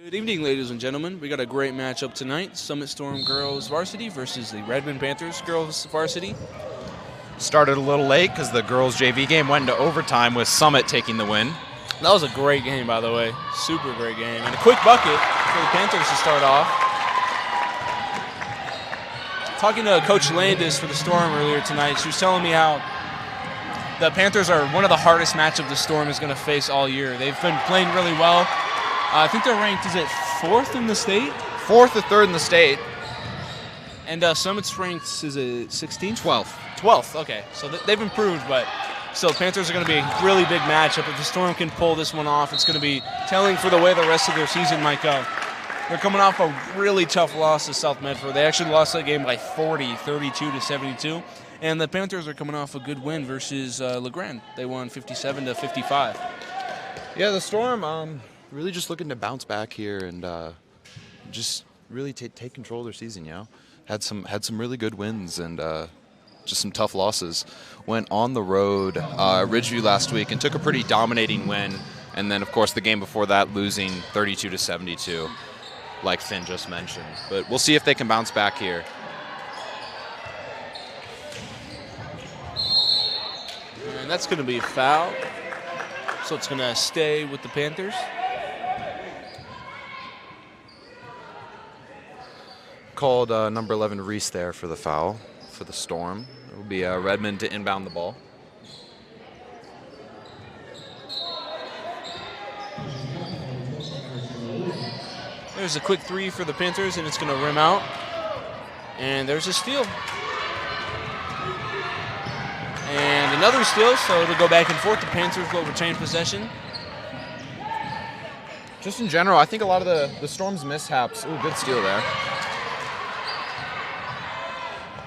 Good evening, ladies and gentlemen. We got a great matchup tonight. Summit Storm girls varsity versus the Redmond Panthers girls varsity. Started a little late because the girls' JV game went into overtime with Summit taking the win. That was a great game, by the way. Super great game. And a quick bucket for the Panthers to start off. Talking to Coach Landis for the Storm earlier tonight, she was telling me how the Panthers are one of the hardest matchups the Storm is going to face all year. They've been playing really well. I think they're ranked, is it 4th in the state? 4th or 3rd in the state. And Summit's ranked, is it 16th? 12th. 12th, okay. So they've improved, but still, Panthers are going to be a really big matchup. If the Storm can pull this one off, it's going to be telling for the way the rest of their season might go. They're coming off a really tough loss to South Medford. They actually lost that game by 40, 32-72. And the Panthers are coming off a good win versus LeGrand. They won 57-55. Yeah, the Storm really just looking to bounce back here and just really take control of their season. You know, had some really good wins and just some tough losses. Went on the road Ridgeview last week and took a pretty dominating win. And then, of course, the game before that, losing 32-72, like Finn just mentioned. But we'll see if they can bounce back here. And that's going to be a foul. So it's going to stay with the Panthers. Called number 11 Reese there for the foul for the Storm. It will be Redmond to inbound the ball. There's a quick three for the Panthers, and it's going to rim out. And there's a steal. And another steal, so it'll go back and forth. The Panthers will retain possession. Just in general, I think a lot of the Storm's mishaps. Ooh, good steal there.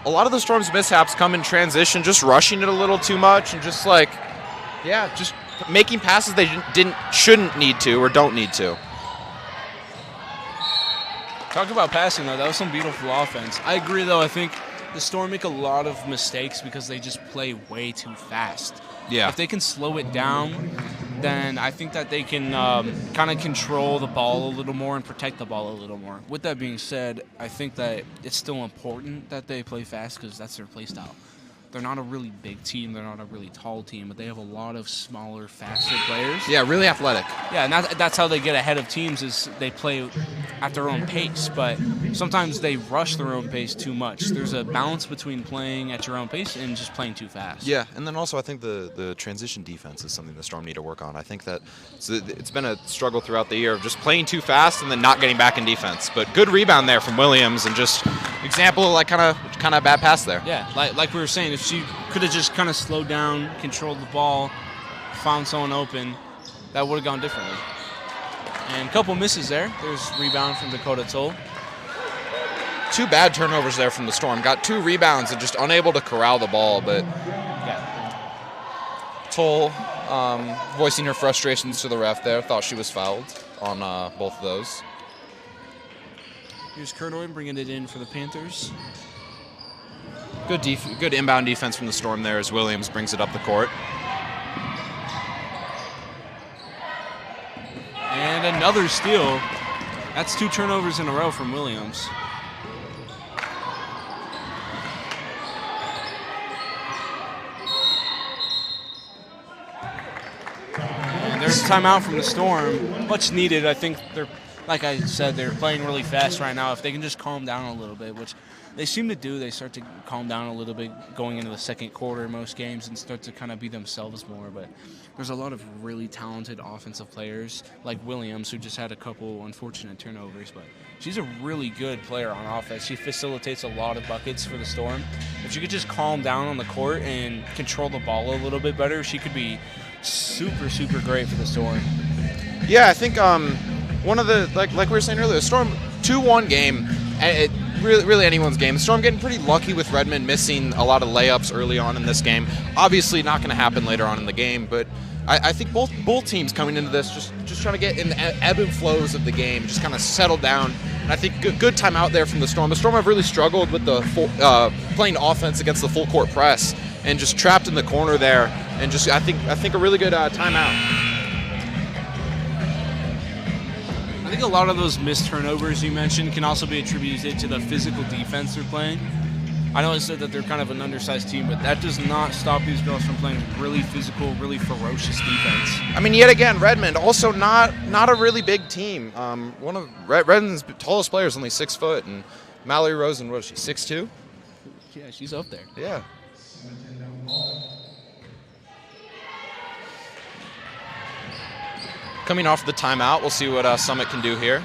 A lot of the Storm's mishaps come in transition, just rushing it a little too much and just just making passes they shouldn't need to or don't need to. Talk about passing, though. That was some beautiful offense. I agree, though. I think the Storm make a lot of mistakes because they just play way too fast. Yeah. If they can slow it down, then I think that they can kind of control the ball a little more and protect the ball a little more. With that being said, I think that it's still important that they play fast because that's their play style. They're not a really big team. They're not a really tall team, but they have a lot of smaller, faster players. Yeah, really athletic. Yeah, and that's how they get ahead of teams is they play at their own pace, but sometimes they rush their own pace too much. There's a balance between playing at your own pace and just playing too fast. Yeah, and then also I think the transition defense is something the Storm need to work on. I think that it's been a struggle throughout the year of just playing too fast and then not getting back in defense. But good rebound there from Williams and just example of kind of bad pass there. Yeah, like we were saying, if she could have just kind of slowed down, controlled the ball, found someone open, that would have gone differently. And a couple misses there. There's rebound from Dakota Toll. 2 bad turnovers there from the Storm. Got 2 rebounds and just unable to corral the ball. But yeah. Toll voicing her frustrations to the ref there. Thought she was fouled on both of those. Here's Kernoy bringing it in for the Panthers. Good inbound defense from the Storm there as Williams brings it up the court. And another steal. That's 2 turnovers in a row from Williams. And there's a timeout from the Storm. Much needed. I think they're, like I said, they're playing really fast right now. If they can just calm down a little bit, which they seem to do. They start to calm down a little bit going into the second quarter in most games and start to kind of be themselves more. But there's a lot of really talented offensive players like Williams, who just had a couple unfortunate turnovers. But she's a really good player on offense. She facilitates a lot of buckets for the Storm. If she could just calm down on the court and control the ball a little bit better, she could be super, super great for the Storm. Yeah, I think one of the, like we were saying earlier, the Storm 2-1 game. Really anyone's game. The Storm getting pretty lucky with Redmond missing a lot of layups early on in this game. Obviously not going to happen later on in the game, but I think both teams coming into this just trying to get in the ebb and flows of the game, just kind of settle down. And I think good timeout there from the Storm. The Storm have really struggled with the playing offense against the full court press and just trapped in the corner there. And just I think a really good timeout. I think a lot of those missed turnovers you mentioned can also be attributed to the physical defense they're playing. I know I said that they're kind of an undersized team, but that does not stop these girls from playing really physical, really ferocious defense. I mean, yet again, Redmond also not a really big team. One of Redmond's tallest players only 6 foot, and Mallory Rosen, what is she, 6'2"? Yeah, she's up there. Yeah. Coming off the timeout, we'll see what Summit can do here.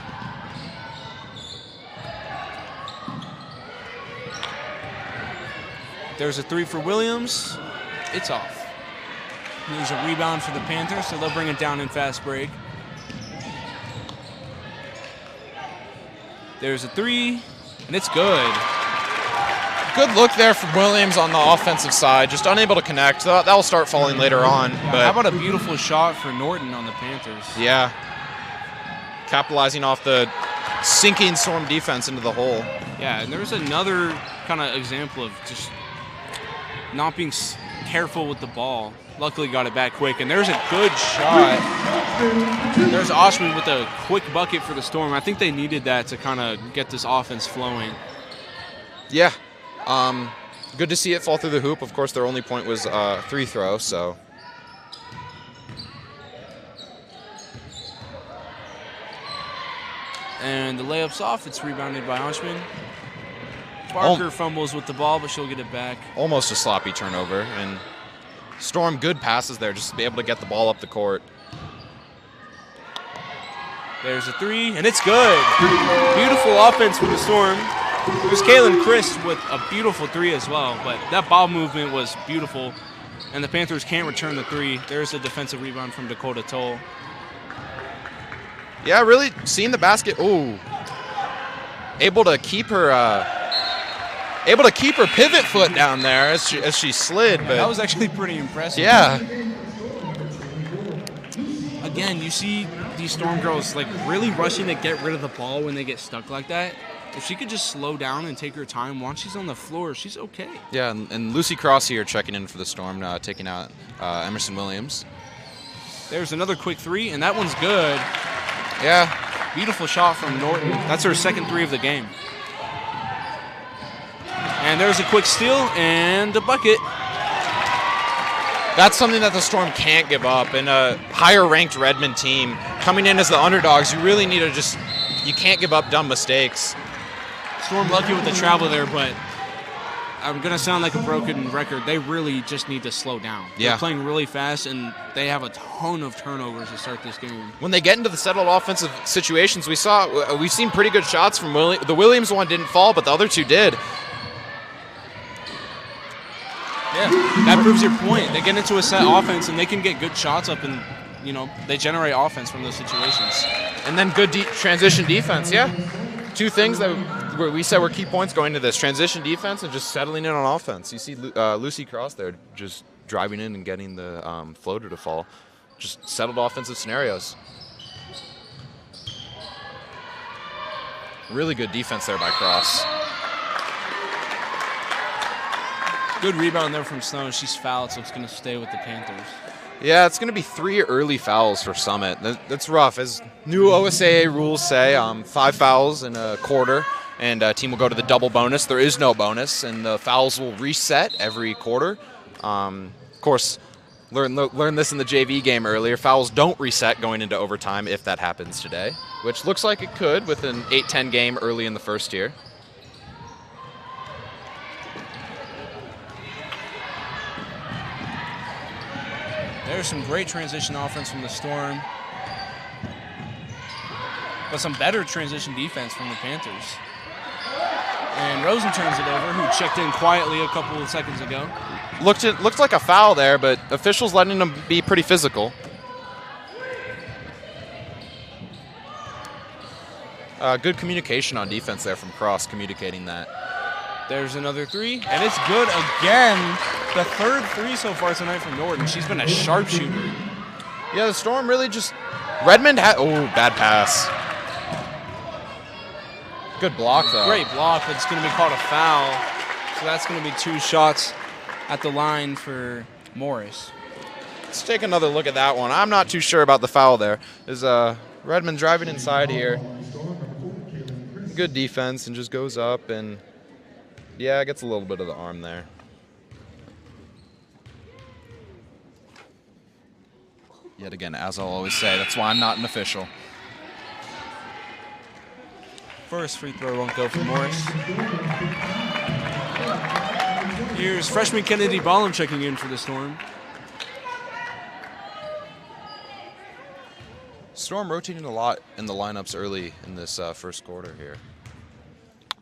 There's a 3 for Williams. It's off. There's a rebound for the Panthers, so they'll bring it down in fast break. There's a 3, and it's good. Good look there from Williams on the offensive side, just unable to connect. That'll start falling later on. But how about a beautiful shot for Norton on the Panthers? Yeah. Capitalizing off the sinking Storm defense into the hole. Yeah, and there's another kind of example of just not being careful with the ball. Luckily got it back quick, and there's a good shot. There's Oshman with a quick bucket for the Storm. I think they needed that to kind of get this offense flowing. Yeah. Good to see it fall through the hoop. Of course, their only point was 3 throw, so. And the layup's off. It's rebounded by Oshman. Barker fumbles with the ball, but she'll get it back. Almost a sloppy turnover. And Storm, good passes there, just to be able to get the ball up the court. There's a 3, and it's good. Beautiful offense from the Storm. There's Kaylin Christ with a beautiful 3 as well, but that ball movement was beautiful, and the Panthers can't return the 3. There's a defensive rebound from Dakota Toll. Yeah, really seeing the basket. Ooh, able to keep her pivot foot down there as she slid. But that was actually pretty impressive. Yeah. Again, you see these Storm girls like really rushing to get rid of the ball when they get stuck like that. If she could just slow down and take her time, once she's on the floor, she's okay. Yeah, and Lucy Cross here checking in for the Storm, taking out Emerson Williams. There's another quick 3, and that one's good. Yeah. Beautiful shot from Norton. That's her second 3 of the game. And there's a quick steal and a bucket. That's something that the Storm can't give up. In a higher-ranked Redmond team, coming in as the underdogs, you really need to you can't give up dumb mistakes. Storm lucky with the travel there, but I'm going to sound like a broken record. They really just need to slow down. Yeah. They're playing really fast, and they have a ton of turnovers to start this game. When they get into the settled offensive situations, we've seen pretty good shots from Williams. The Williams one didn't fall, but the other 2 did. Yeah, that proves your point. They get into a set offense, and they can get good shots up, and they generate offense from those situations. And then good transition defense, yeah. 2 things that we said were key points going into this: transition defense and just settling in on offense. You see Lucy Cross there just driving in and getting the floater to fall. Just settled offensive scenarios. Really good defense there by Cross. Good rebound there from Snow. She's fouled, so it's going to stay with the Panthers. Yeah, it's going to be 3 early fouls for Summit. That's rough. As new OSAA rules say, 5 fouls in a quarter, and a team will go to the double bonus. There is no bonus, and the fouls will reset every quarter. Of course, learned this in the JV game earlier. Fouls don't reset going into overtime if that happens today, which looks like it could with an 8-10 game early in the first year. There's some great transition offense from the Storm, but some better transition defense from the Panthers. And Rosen turns it over, who checked in quietly a couple of seconds ago. Looked like a foul there, but officials letting them be pretty physical. Good communication on defense there from Cross, communicating that. There's another 3, and it's good again. The third 3 so far tonight from Norton. She's been a sharpshooter. Yeah, the Storm really just... Redmond had... Oh, bad pass. Good block, though. Great block, but it's going to be called a foul. So that's going to be 2 shots at the line for Morris. Let's take another look at that one. I'm not too sure about the foul there. Redmond driving inside here. Good defense and just goes up and, yeah, gets a little bit of the arm there. Yet again, as I'll always say, that's why I'm not an official. First free throw won't go for Morris. Here's freshman Kennedy Ballum checking in for the Storm. Storm rotating a lot in the lineups early in this first quarter here.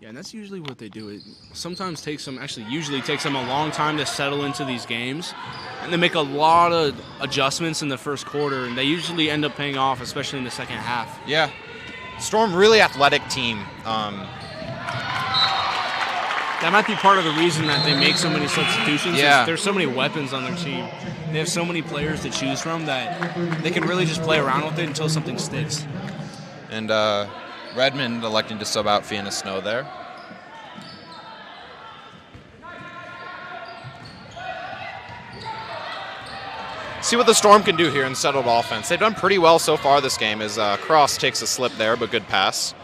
Yeah, and that's usually what they do. It sometimes takes them, actually usually takes them a long time to settle into these games. And they make a lot of adjustments in the first quarter, and they usually end up paying off, especially in the second half. Yeah. Storm, really athletic team. That might be part of the reason that they make so many substitutions. Yeah. There's so many weapons on their team. They have so many players to choose from that they can really just play around with it until something sticks. And Redmond electing to sub out Fiona Snow there. See what the Storm can do here in settled offense. They've done pretty well so far this game as Cross takes a slip there, but good pass.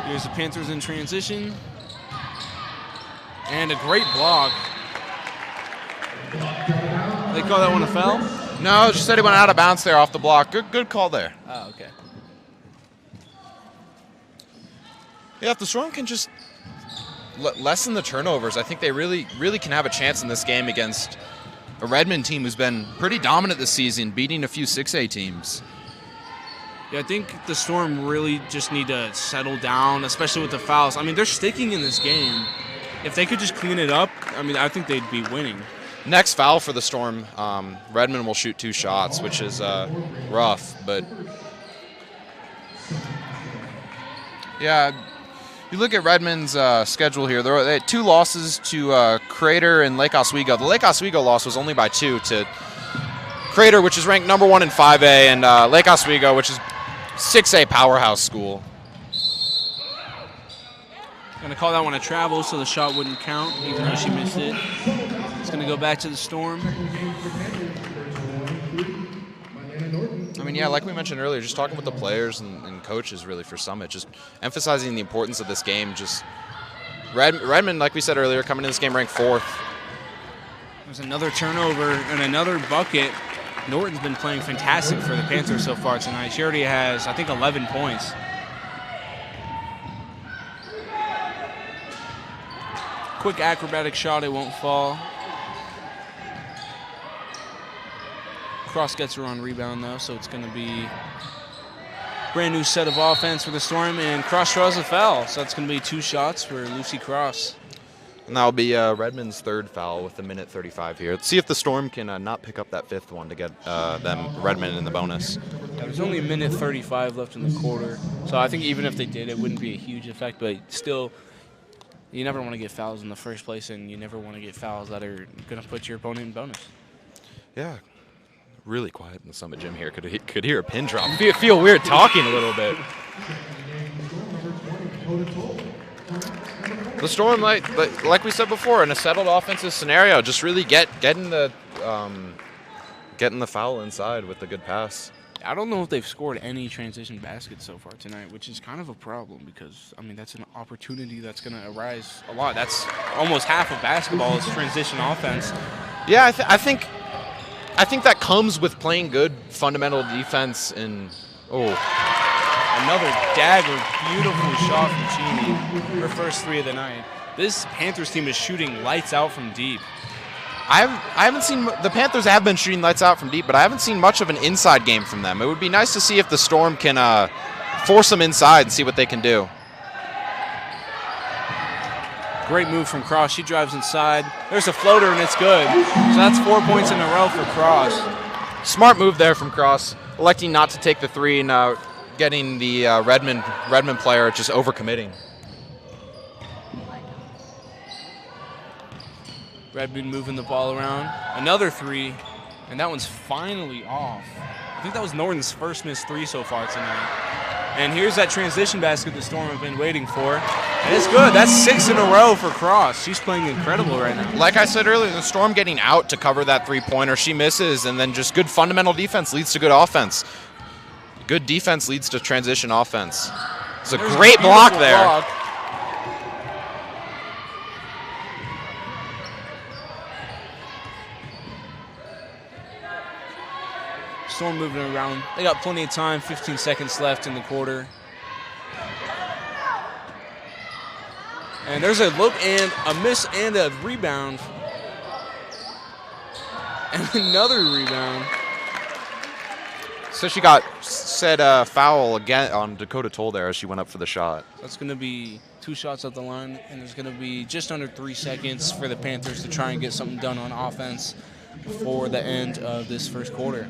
Here's the Panthers in transition. And a great block. They call that one a foul? No, just said he went out of bounds there off the block. Good call there. Oh, okay. Yeah, if the Storm can just lessen the turnovers, I think they really can have a chance in this game against a Redmond team who's been pretty dominant this season, beating a few 6A teams. Yeah, I think the Storm really just need to settle down, especially with the fouls. I mean, they're sticking in this game. If they could just clean it up, I mean, I think they'd be winning. Next foul for the Storm, Redmond will shoot 2 shots, which is rough, but yeah, you look at Redmond's schedule here. They had 2 losses to Crater and Lake Oswego. The Lake Oswego loss was only by 2 to Crater, which is ranked number 1 in 5A, and Lake Oswego, which is 6A powerhouse school. Going to call that one a travel, so the shot wouldn't count, even though she missed it. It's going to go back to the Storm. I mean, yeah, like we mentioned earlier, just talking with the players and coaches really for Summit, just emphasizing the importance of this game. Just Redmond, like we said earlier, coming in this game ranked 4th. There's another turnover and another bucket. Norton's been playing fantastic for the Panthers so far tonight. She already has, I think, 11 points. Quick acrobatic shot, it won't fall. Cross gets her on rebound, though, so it's going to be brand new set of offense for the Storm, and Cross draws a foul, so it's going to be 2 shots for Lucy Cross. And that'll be Redmond's 3rd foul with 1:35 here. Let's see if the Storm can not pick up that 5th one to get Redmond in the bonus. Yeah, there's only 1:35 left in the quarter, so I think even if they did, it wouldn't be a huge effect, but still, you never want to get fouls in the first place, and you never want to get fouls that are going to put your opponent in bonus. Yeah. Really quiet in the Summit gym here. Could hear a pin drop. Feel weird talking a little bit. The Storm, like we said before, in a settled offensive scenario, just really getting the foul inside with a good pass. I don't know if they've scored any transition baskets so far tonight, which is kind of a problem because, I mean, that's an opportunity that's going to arise a lot. That's almost half of basketball is transition offense. Yeah, I think that comes with playing good fundamental defense and another dagger, beautiful shot from Cheney, her first 3 of the night. This Panthers team is shooting lights out from deep. I haven't seen the Panthers have been shooting lights out from deep, but I haven't seen much of an inside game from them. It would be nice to see if the Storm can force them inside and see what they can do. Great move from Cross. She drives inside. There's a floater, and it's good. So that's 4 points in a row for Cross. Smart move there from Cross, electing not to take the 3 and getting the Redmond player just overcommitting. Redmond moving the ball around. Another 3, and that one's finally off. I think that was Norton's first missed 3 so far tonight. And here's that transition basket the Storm have been waiting for. And it's good. That's 6 in a row for Cross. She's playing incredible right now. Like I said earlier, the Storm getting out to cover that three-pointer. She misses, and then just good fundamental defense leads to good offense. Good defense leads to transition offense. It's a great block there. Block. Storm moving around. They got plenty of time, 15 seconds left in the quarter. And there's a look and a miss and a rebound. And another rebound. So she said foul again on Dakota Toll there as she went up for the shot. That's going to be 2 shots at the line, and there's going to be just under 3 seconds for the Panthers to try and get something done on offense before the end of this first quarter.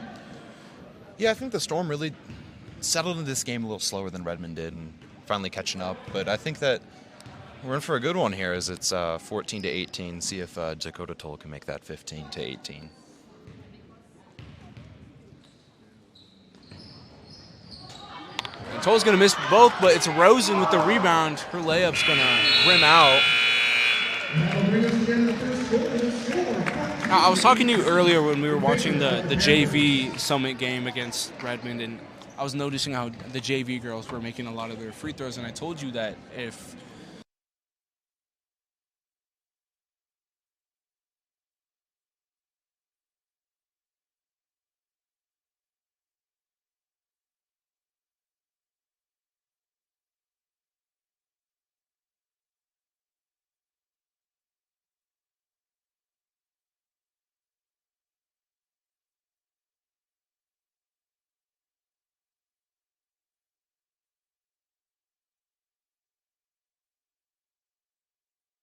Yeah, I think the Storm really settled into this game a little slower than Redmond did and finally catching up. But I think that we're in for a good one here as it's 14-18. See if Dakota Toll can make that 15-18. And Toll's going to miss both, but it's Rosen with the rebound. Her layup's going to rim out. I was talking to you earlier when we were watching the JV Summit game against Redmond, and I was noticing how the JV girls were making a lot of their free throws, and I told you that if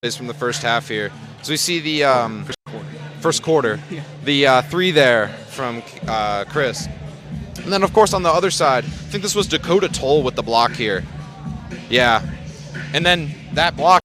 is from the first half here. So we see the first quarter. The 3 there from Chris. And then, of course, on the other side, I think this was Dakota Toll with the block here. Yeah. And then that block.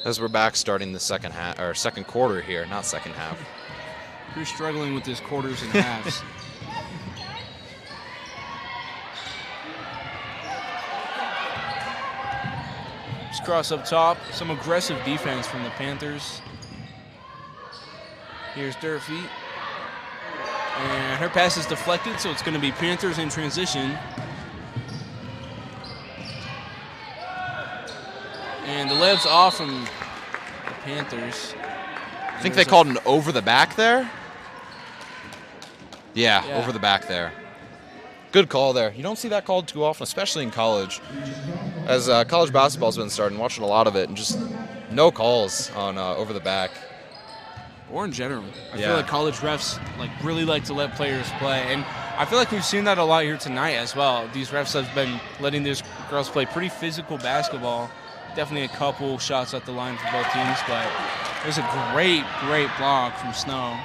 As we're back starting the second half or second quarter here, not second half. You're struggling with this quarters and halves. Just cross up top. Some aggressive defense from the Panthers. Here's Durfee. And her pass is deflected, so it's going to be Panthers in transition. And the layup's off from the Panthers. I think they called an over the back there. Yeah, over the back there. Good call there. You don't see that called too often, especially in college. As college basketball's been starting, watching a lot of it, and just no calls on over the back. Or in general. I feel like college refs really like to let players play. And I feel like we've seen that a lot here tonight as well. These refs have been letting these girls play pretty physical basketball. Definitely a couple shots at the line for both teams, but there's a great block from Snow.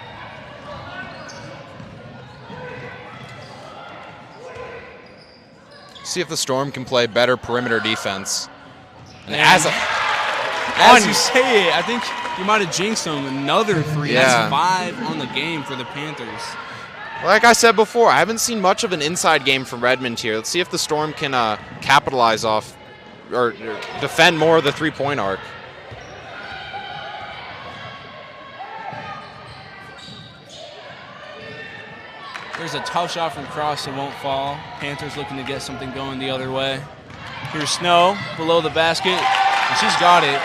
See if the Storm can play better perimeter defense. And as you say it, I think you might have jinxed them. Another 3. Yeah. That's 5 on the game for the Panthers. Like I said before, I haven't seen much of an inside game from Redmond here. Let's see if the Storm can capitalize off or defend more of the three-point arc. There's a tough shot from Cross that won't fall. Panthers looking to get something going the other way. Here's Snow below the basket, and she's got it.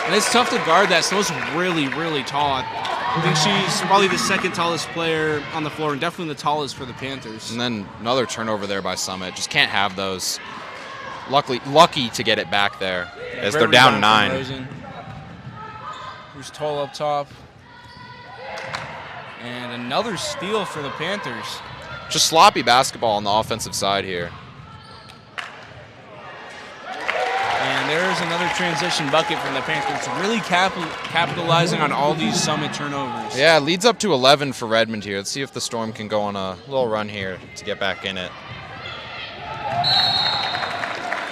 And it's tough to guard that. Snow's really tall. I think she's probably the second tallest player on the floor and definitely the tallest for the Panthers. And then another turnover there by Summit. Just can't have those. Lucky to get it back there as they're down 9. Here's Toll up top. And another steal for the Panthers. Just sloppy basketball on the offensive side here. And there's another transition bucket from the Panthers, really capitalizing on all these Summit turnovers. Yeah, it leads up to 11 for Redmond here. Let's see if the Storm can go on a little run here to get back in it.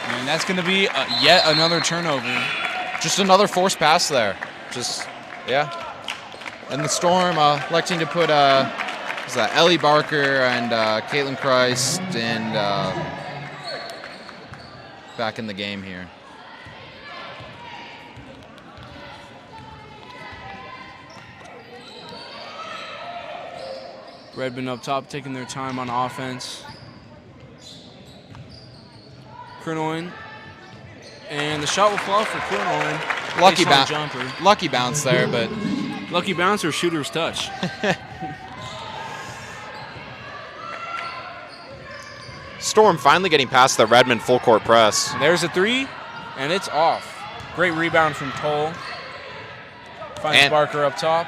And that's going to be yet another turnover. Just another forced pass there. Yeah. And the Storm electing to put Ellie Barker and Caitlin Christ and back in the game here. Redmond up top, taking their time on offense. Kernoin. And the shot will fall for Kernoin. Lucky bounce there, but... Lucky bounce or shooter's touch? Storm finally getting past the Redmond full court press. There's a three, and it's off. Great rebound from Toll. Finds Barker up top.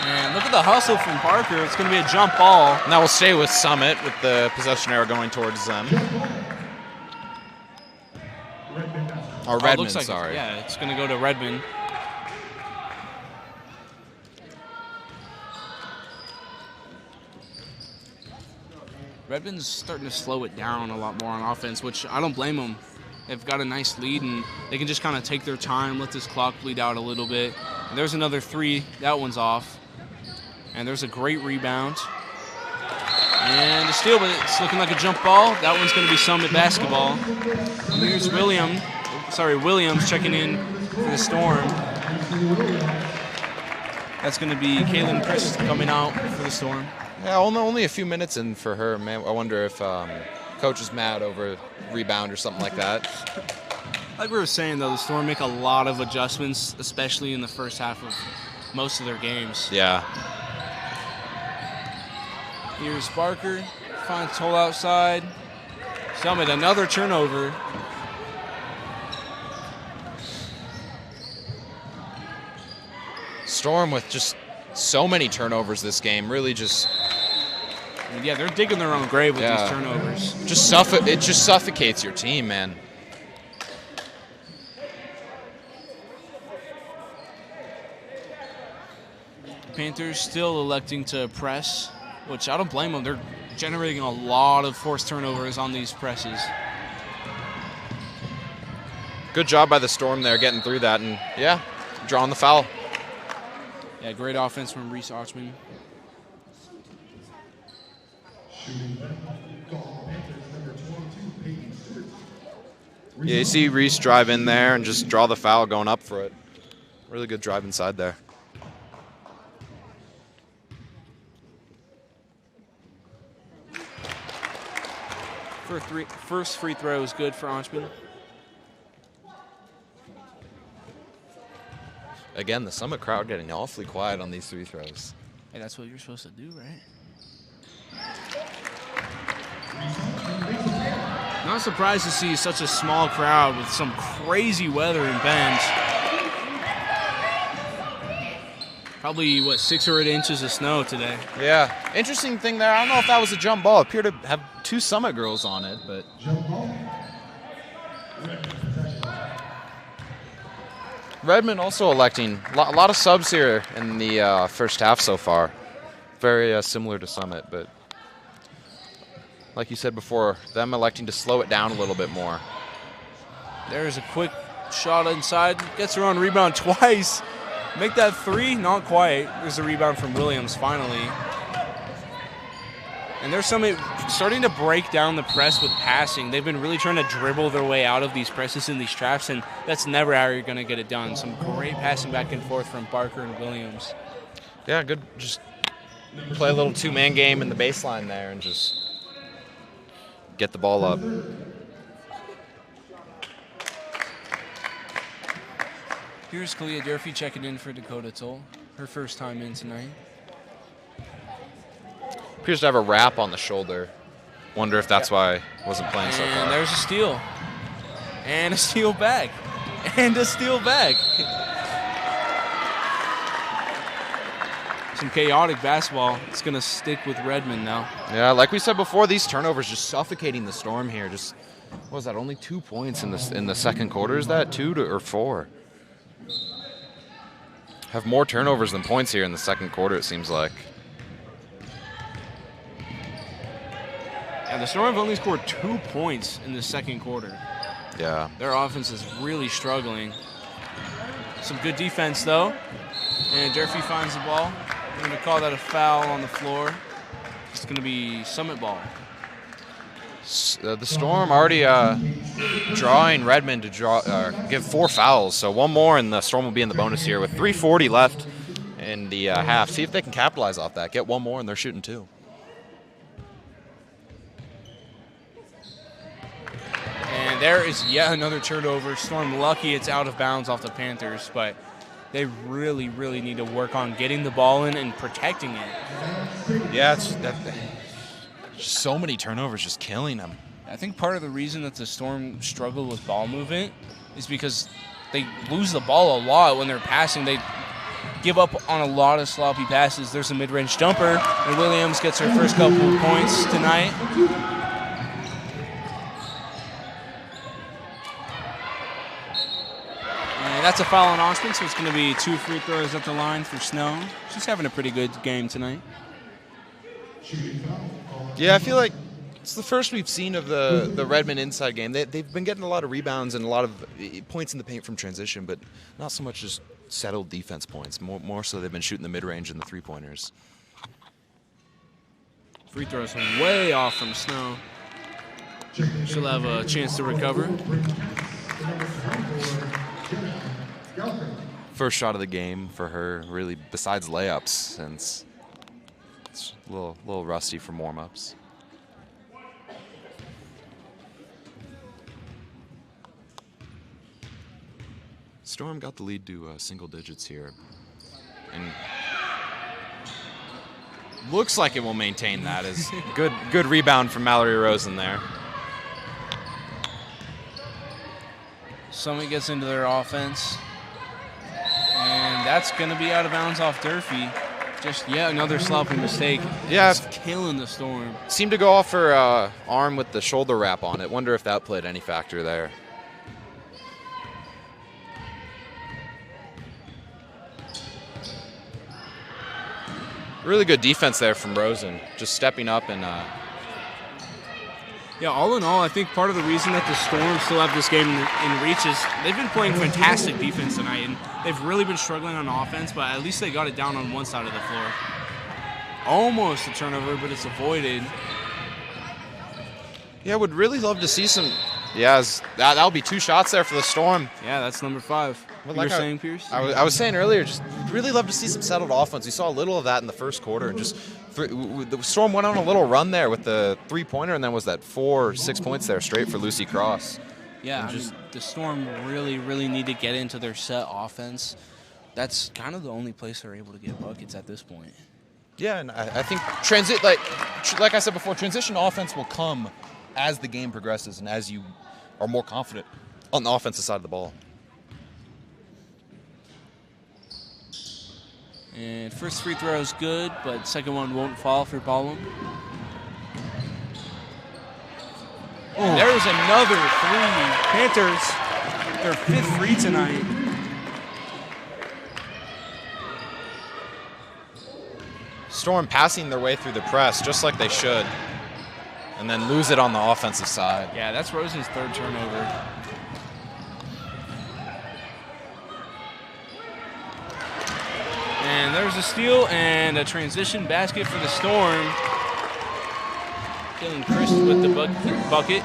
And look at the hustle from Barker. It's going to be a jump ball. And that will stay with Summit with the possession arrow going towards them. Or Redmond, sorry. Yeah, it's going to go to Redmond. Redmond's starting to slow it down a lot more on offense, which I don't blame them. They've got a nice lead, and they can just kind of take their time, let this clock bleed out a little bit. And there's another three. That one's off. And there's a great rebound. And a steal, but it's looking like a jump ball. That one's going to be Summit basketball. And here's Williams checking in for the Storm. That's going to be Caitlin Christ coming out for the Storm. Yeah, only a few minutes in for her. Man, I wonder if coach is mad over rebound or something like that. Like we were saying, though, the Storm make a lot of adjustments, especially in the first half of most of their games. Yeah. Here's Barker, finds Toll outside. Summit, another turnover. Storm with just so many turnovers this game, really just... Yeah, they're digging their own grave with these turnovers. It just suffocates your team, man. Panthers still electing to press, which I don't blame them. They're generating a lot of forced turnovers on these presses. Good job by the Storm there getting through that and, yeah, drawing the foul. Yeah, great offense from Reese Archman. Yeah, you see Reese drive in there and just draw the foul going up for it. Really good drive inside there. First free throw is good for Archman. Again, the Summit crowd getting awfully quiet on these free throws. Hey, that's what you're supposed to do, right? Not surprised to see such a small crowd with some crazy weather in Bend. Probably, 6 or 8 inches of snow today. Yeah. Interesting thing there, I don't know if that was a jump ball. It appeared to have 2 Summit girls on it, but... Redmond also electing a lot of subs here in the first half so far. Very similar to Summit, but like you said before, them electing to slow it down a little bit more. There's a quick shot inside. Gets her on rebound twice. Make that 3? Not quite. There's a rebound from Williams finally. And there's Summit starting to break down the press with passing. They've been really trying to dribble their way out of these presses and these traps, and that's never how you're going to get it done. Some great passing back and forth from Barker and Williams. Yeah, good. Just play a little 2-man game in the baseline there and just get the ball up. Here's Kalia Durfee checking in for Dakota Toll. Her first time in tonight. Appears to have a wrap on the shoulder. Wonder if that's why he wasn't playing so far. And there's a steal. And a steal back. And a steal back. Some chaotic basketball. It's going to stick with Redmond now. Yeah, like we said before, these turnovers just suffocating the Storm here. Just, what was that, only 2 points in the second quarter? Is that 2 or 4? Have more turnovers than points here in the second quarter, it seems like. Yeah, the Storm have only scored 2 points in the second quarter. Yeah. Their offense is really struggling. Some good defense, though. And Durfee finds the ball. We're going to call that a foul on the floor. It's going to be Summit ball. The Storm already drawing Redmond to give 4 fouls. So 1 more, and the Storm will be in the bonus here with 3:40 left in the half. See if they can capitalize off that. Get 1 more, and they're shooting 2. And there is yet another turnover. Storm lucky it's out of bounds off the Panthers, but they really, really need to work on getting the ball in and protecting it. Yeah, so many turnovers just killing them. I think part of the reason that the Storm struggle with ball movement is because they lose the ball a lot when they're passing. They give up on a lot of sloppy passes. There's a mid-range jumper, and Williams gets her first couple of points tonight. That's a foul on Austin, so it's going to be 2 free throws at the line for Snow. She's having a pretty good game tonight. Yeah, I feel like it's the first we've seen of the Redmond inside game. They've been getting a lot of rebounds and a lot of points in the paint from transition, but not so much just settled defense points. More so they've been shooting the mid-range and the three-pointers. Free throws way off from Snow. She'll have a chance to recover. First shot of the game for her, really, besides layups, since it's a little rusty from warm-ups. Storm got the lead to single digits here, and looks like it will maintain that. As good rebound from Mallory Rosen there. Summit gets into their offense. And that's going to be out of bounds off Durfee. Just yet another sloppy mistake. Yeah. Just killing the Storm. Seemed to go off her arm with the shoulder wrap on it. Wonder if that played any factor there. Really good defense there from Rosen. Just stepping up and... Yeah, all in all, I think part of the reason that the Storm still have this game in reach is they've been playing fantastic defense tonight, and they've really been struggling on offense, but at least they got it down on one side of the floor. Almost a turnover, but it's avoided. Yeah, would really love to see some... Yeah, that'll be 2 shots there for the Storm. Yeah, that's number 5. What like you're saying, Pierce? I was saying earlier, just really love to see some settled offense. We saw a little of that in the first quarter, and just the Storm went on a little run there with the 3-pointer, and then was that 4 or 6 points there straight for Lucy Cross. Yeah, the Storm really, really need to get into their set offense. That's kind of the only place they're able to get buckets at this point. Yeah, and I think like I said before, transition offense will come as the game progresses and as you are more confident on the offensive side of the ball. And first free throw is good, but second one won't fall for Ballum. And there's another 3. Panthers, their 5th free tonight. Storm passing their way through the press just like they should, and then lose it on the offensive side. Yeah, that's Rosen's 3rd turnover. And there's a steal and a transition basket for the Storm. Killing Chris with the bucket.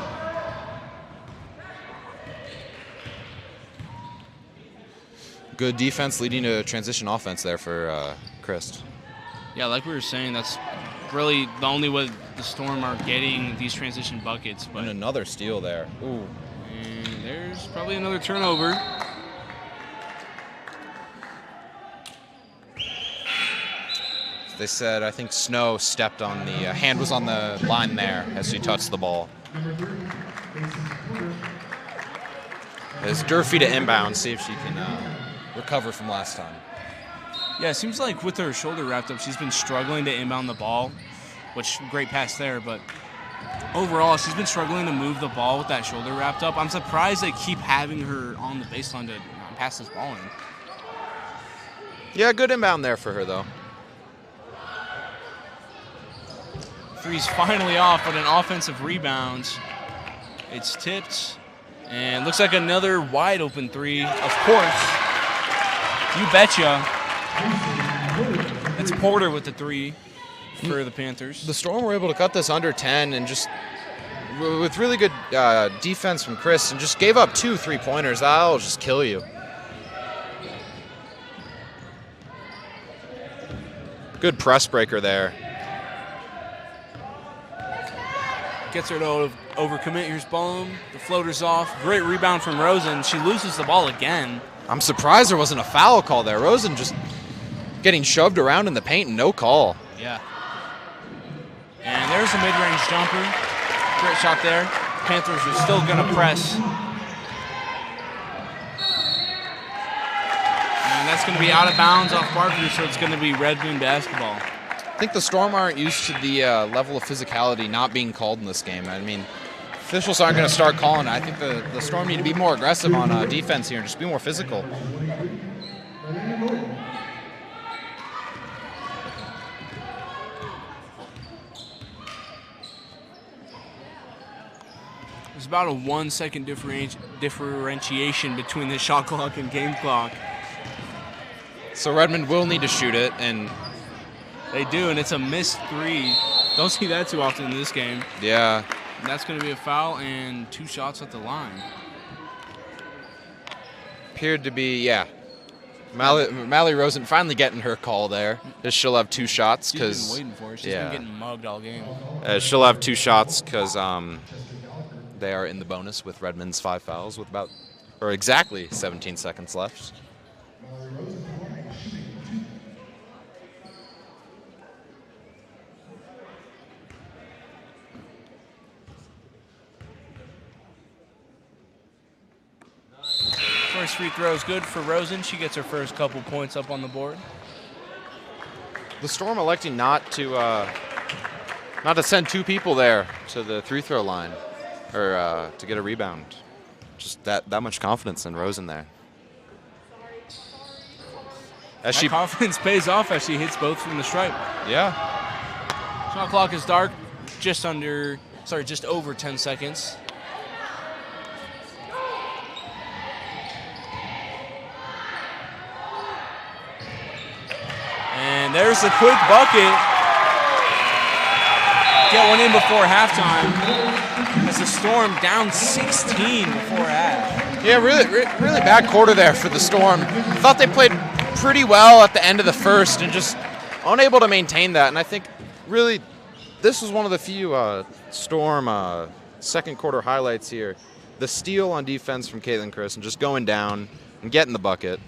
Good defense leading to transition offense there for Chris. Yeah, like we were saying, that's really the only way the Storm are getting these transition buckets. But and another steal there. Ooh. And there's probably another turnover. They said, I think Snow stepped on the hand was on the line there as she touched the ball. It's Durfee to inbound, see if she can recover from last time. Yeah, it seems like with her shoulder wrapped up, she's been struggling to inbound the ball, which great pass there, but overall, she's been struggling to move the ball with that shoulder wrapped up. I'm surprised they keep having her on the baseline to pass this ball in. Yeah, good inbound there for her, though. Three's finally off, but an offensive rebound. It's tipped, and looks like another wide open three. Of course, you betcha. It's Porter with the three for the Panthers. The Storm were able to cut this under 10 and just with really good defense from Chris and just gave up 2 3-pointers. That'll just kill you. Good press breaker there. Gets her to overcommit. Here's Bohm. The floater's off. Great rebound from Rosen. She loses the ball again. I'm surprised there wasn't a foul call there. Rosen just getting shoved around in the paint and no call. Yeah. And there's a mid-range jumper. Great shot there. Panthers are still going to press. And that's going to be out of bounds off Barker, so it's going to be Redmond basketball. I think the Storm aren't used to the level of physicality not being called in this game. I mean, officials aren't going to start calling it. I think the Storm need to be more aggressive on defense here and just be more physical. There's about a 1 second differentiation between the shot clock and game clock. So Redmond will need to shoot it, and they do, and it's a missed three. Don't see that too often in this game. Yeah. And that's going to be a foul and 2 shots at the line. Appeared to be, yeah. Mallory Rosen finally getting her call there. She'll have 2 shots because she's been waiting for it. She's been getting mugged all game. She'll have 2 shots because they are in the bonus with Redmond's 5 fouls with exactly 17 seconds left. First free throw is good for Rosen. She gets her first couple points up on the board. The Storm electing not to send 2 people there to the free-throw line or to get a rebound. Just that much confidence in Rosen there. That confidence pays off as she hits both from the stripe. Yeah. Shot clock is dark, just over 10 seconds. And there's a quick bucket. Get one in before halftime. As the Storm down 16 before half. Yeah, really bad quarter there for the Storm. Thought they played pretty well at the end of the first and just unable to maintain that. And I think really this was one of the few Storm second quarter highlights here. The steal on defense from Caitlin Chris and just going down and getting the bucket.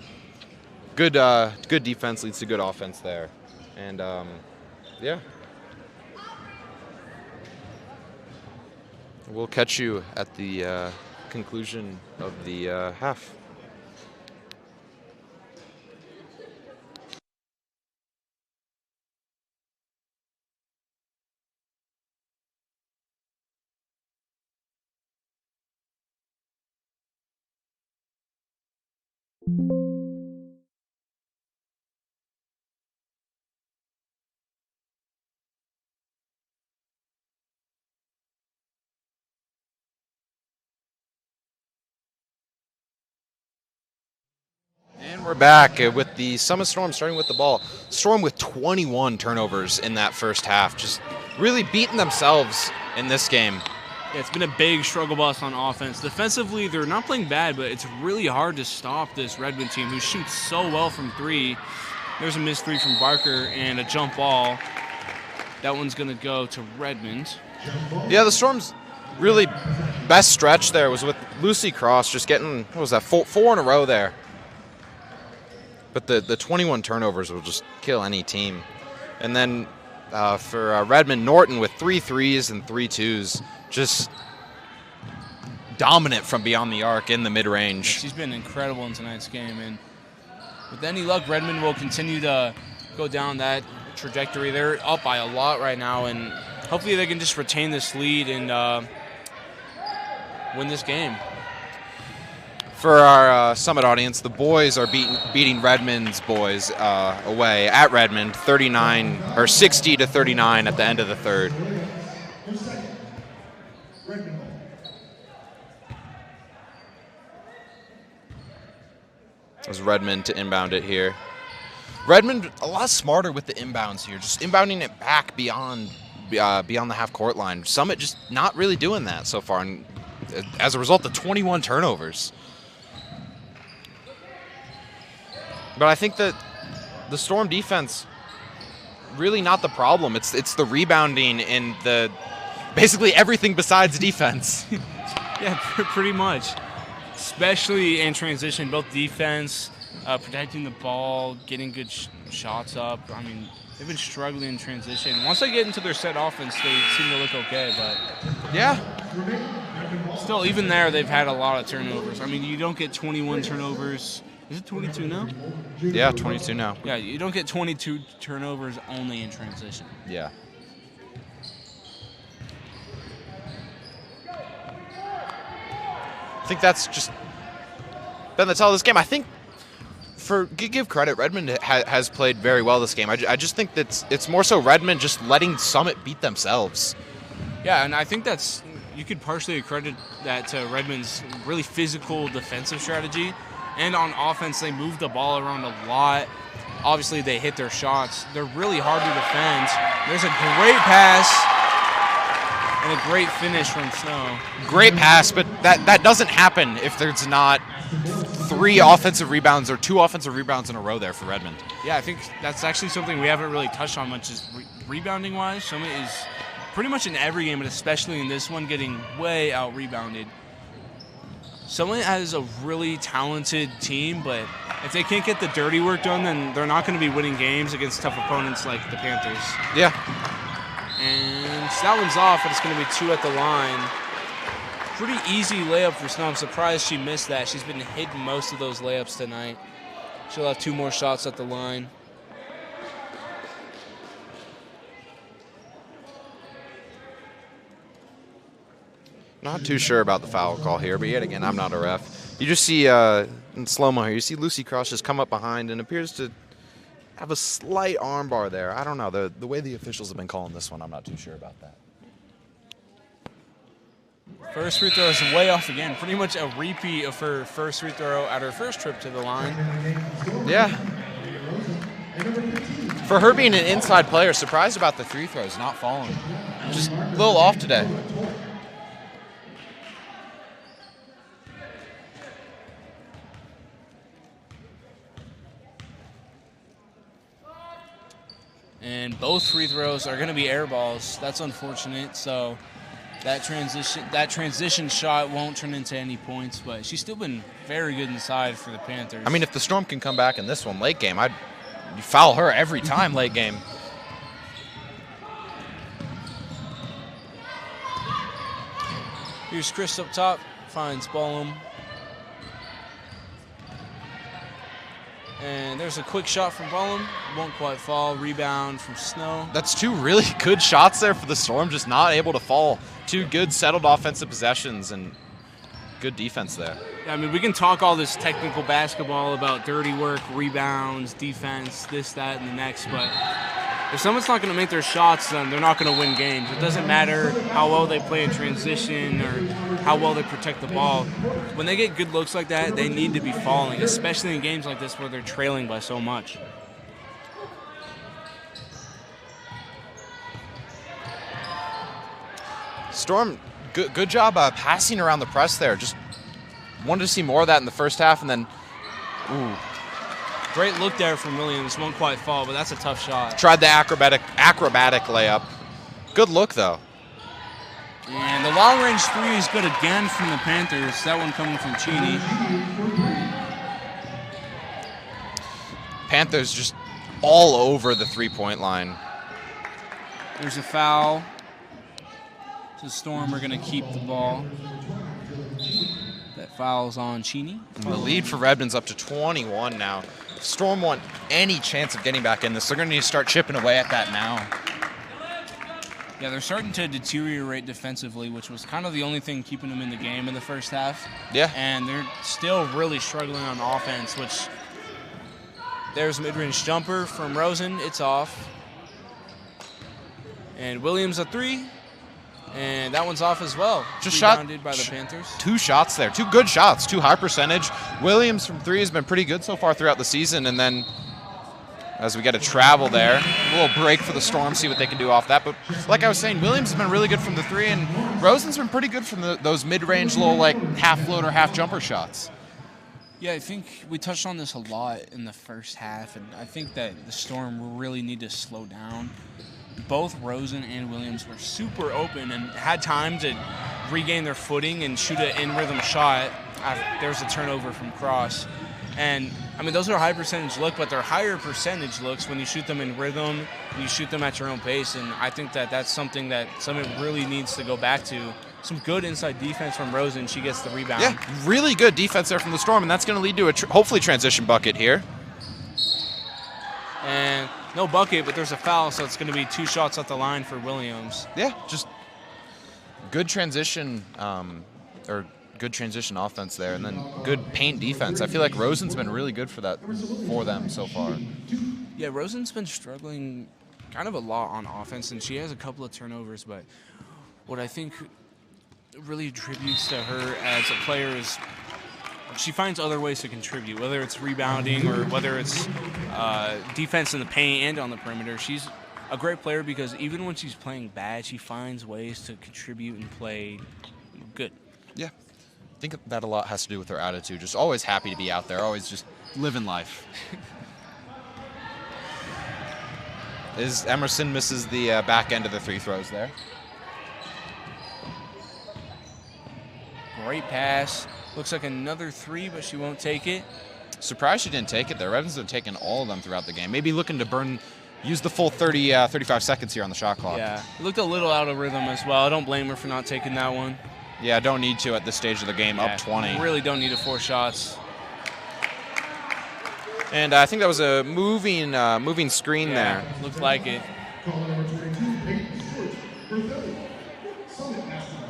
Good defense leads to good offense there. And, yeah. We'll catch you at the conclusion of the half. And we're back with the Summit Storm starting with the ball. Storm with 21 turnovers in that first half. Just really beating themselves in this game. Yeah, it's been a big struggle bus on offense. Defensively, they're not playing bad, but it's really hard to stop this Redmond team who shoots so well from 3. There's a missed 3 from Barker and a jump ball. That one's going to go to Redmond. Yeah, the Storm's really best stretch there was with Lucy Cross just getting, what was that, 4 in a row there. But the 21 turnovers will just kill any team. And then for Redmond, Norton with 3 threes and 3 twos. Just dominant from beyond the arc in the mid-range. She's been incredible in tonight's game, and with any luck, Redmond will continue to go down that trajectory. They're up by a lot right now, and hopefully they can just retain this lead and win this game. For our Summit audience, the boys are beating Redmond's boys away at Redmond, 60 to 39 at the end of the third. It was Redmond to inbound it here. Redmond a lot smarter with the inbounds here, just inbounding it back beyond the half-court line. Summit just not really doing that so far, and as a result, the 21 turnovers. But I think that the Storm defense really not the problem. It's the rebounding and the basically everything besides defense. Yeah, pretty much. Especially in transition, both defense, protecting the ball, getting good shots up. I mean, they've been struggling in transition. Once they get into their set offense, they seem to look okay. But yeah, still, even there, they've had a lot of turnovers. I mean, you don't get 21 turnovers. Is it 22 now? Yeah, 22 now. Yeah, you don't get 22 turnovers only in transition. Yeah. I think that's just been the tell of this game. I think, for give credit, Redmond has played very well this game. I just think that it's more so Redmond just letting Summit beat themselves. Yeah, and I think you could partially credit that to Redmond's really physical defensive strategy. And on offense, they move the ball around a lot. Obviously, they hit their shots. They're really hard to defend. There's a great pass and a great finish from Snow. Great pass, but that doesn't happen if there's not 3 offensive rebounds or 2 offensive rebounds in a row there for Redmond. Yeah, I think that's actually something we haven't really touched on much is rebounding-wise. Summit is pretty much in every game, but especially in this one, getting way out-rebounded. Summit has a really talented team, but if they can't get the dirty work done, then they're not going to be winning games against tough opponents like the Panthers. Yeah. And that one's off, but it's going to be 2 at the line. Pretty easy layup for Snow. I'm surprised she missed that. She's been hitting most of those layups tonight. She'll have 2 more shots at the line. Not too sure about the foul call here, but yet again, I'm not a ref. You just see in slow-mo here, you see Lucy Cross just come up behind and appears to have a slight arm bar there. I don't know. The way the officials have been calling this one, I'm not too sure about that. First free throw is way off again. Pretty much a repeat of her first free throw at her first trip to the line. Yeah. For her being an inside player, surprised about the 3 throws not falling. Just a little off today. And both free throws are going to be air balls. That's unfortunate. So that transition shot won't turn into any points, but she's still been very good inside for the Panthers. I mean, if the Storm can come back in this one late game, you foul her every time late game. Here's Chris up top, finds Ballum. And there's a quick shot from Ballum. Won't quite fall. Rebound from Snow. That's 2 really good shots there for the Storm, just not able to fall. 2 good settled offensive possessions and good defense there. Yeah, I mean, we can talk all this technical basketball about dirty work, rebounds, defense, this, that, and the next, but if someone's not going to make their shots, then they're not going to win games. It doesn't matter how well they play in transition or how well they protect the ball. When they get good looks like that, they need to be falling, especially in games like this where they're trailing by so much. Storm, good job passing around the press there. Just wanted to see more of that in the first half, and then, ooh. Great look there from Williams. Won't quite fall, but that's a tough shot. Tried the acrobatic layup. Good look, though. And the long-range 3 is good again from the Panthers. That one coming from Cheney. Panthers just all over the 3-point line. There's a foul. So Storm are going to keep the ball. That foul's on Cheney. And the lead for Redmond's up to 21 now. If Storm want any chance of getting back in this, they're going to need to start chipping away at that now. Yeah, they're starting to deteriorate defensively, which was kind of the only thing keeping them in the game in the first half. Yeah. And they're still really struggling on offense, which there's a mid-range jumper from Rosen. It's off. And Williams a three. And that one's off as well. Just rebounded by the Panthers. 2 shots there. 2 good shots. 2 high percentage. Williams from 3 has been pretty good so far throughout the season. And then as we get a travel there, a little break for the Storm, see what they can do off that. But like I was saying, Williams has been really good from the 3, and Rosen's been pretty good from those mid-range little like half floater, half jumper shots. Yeah, I think we touched on this a lot in the first half, and I think that the Storm really need to slow down. Both Rosen and Williams were super open and had time to regain their footing and shoot an in-rhythm shot. There's a turnover from Cross. And, I mean, those are high percentage looks, but they're higher percentage looks when you shoot them in rhythm, and you shoot them at your own pace. And I think that that's something that Summit really needs to go back to. Some good inside defense from Rosen. She gets the rebound. Yeah, really good defense there from the Storm, and that's going to lead to a hopefully transition bucket here. And no bucket, but there's a foul, so it's going to be 2 shots at the line for Williams. Yeah, just good transition or good transition offense there, and then good paint defense. I feel like Rosen's been really good for them so far. Yeah, Rosen's been struggling kind of a lot on offense, and she has a couple of turnovers, but what I think really attributes to her as a player is she finds other ways to contribute, whether it's rebounding or whether it's defense in the paint and on the perimeter. She's a great player because even when she's playing bad, she finds ways to contribute and play good. Yeah. I think that a lot has to do with her attitude. Just always happy to be out there, always just living life. Emerson misses the back end of the 3 throws there. Great pass. Looks like another 3, but she won't take it. Surprised she didn't take it there. Redmond's been taking all of them throughout the game. Maybe looking to use the full 35 seconds here on the shot clock. Yeah, looked a little out of rhythm as well. I don't blame her for not taking that one. Yeah, don't need to at this stage of the game, Yeah, up 20. Really don't need to force shots. And I think that was a moving screen there. Looked like it.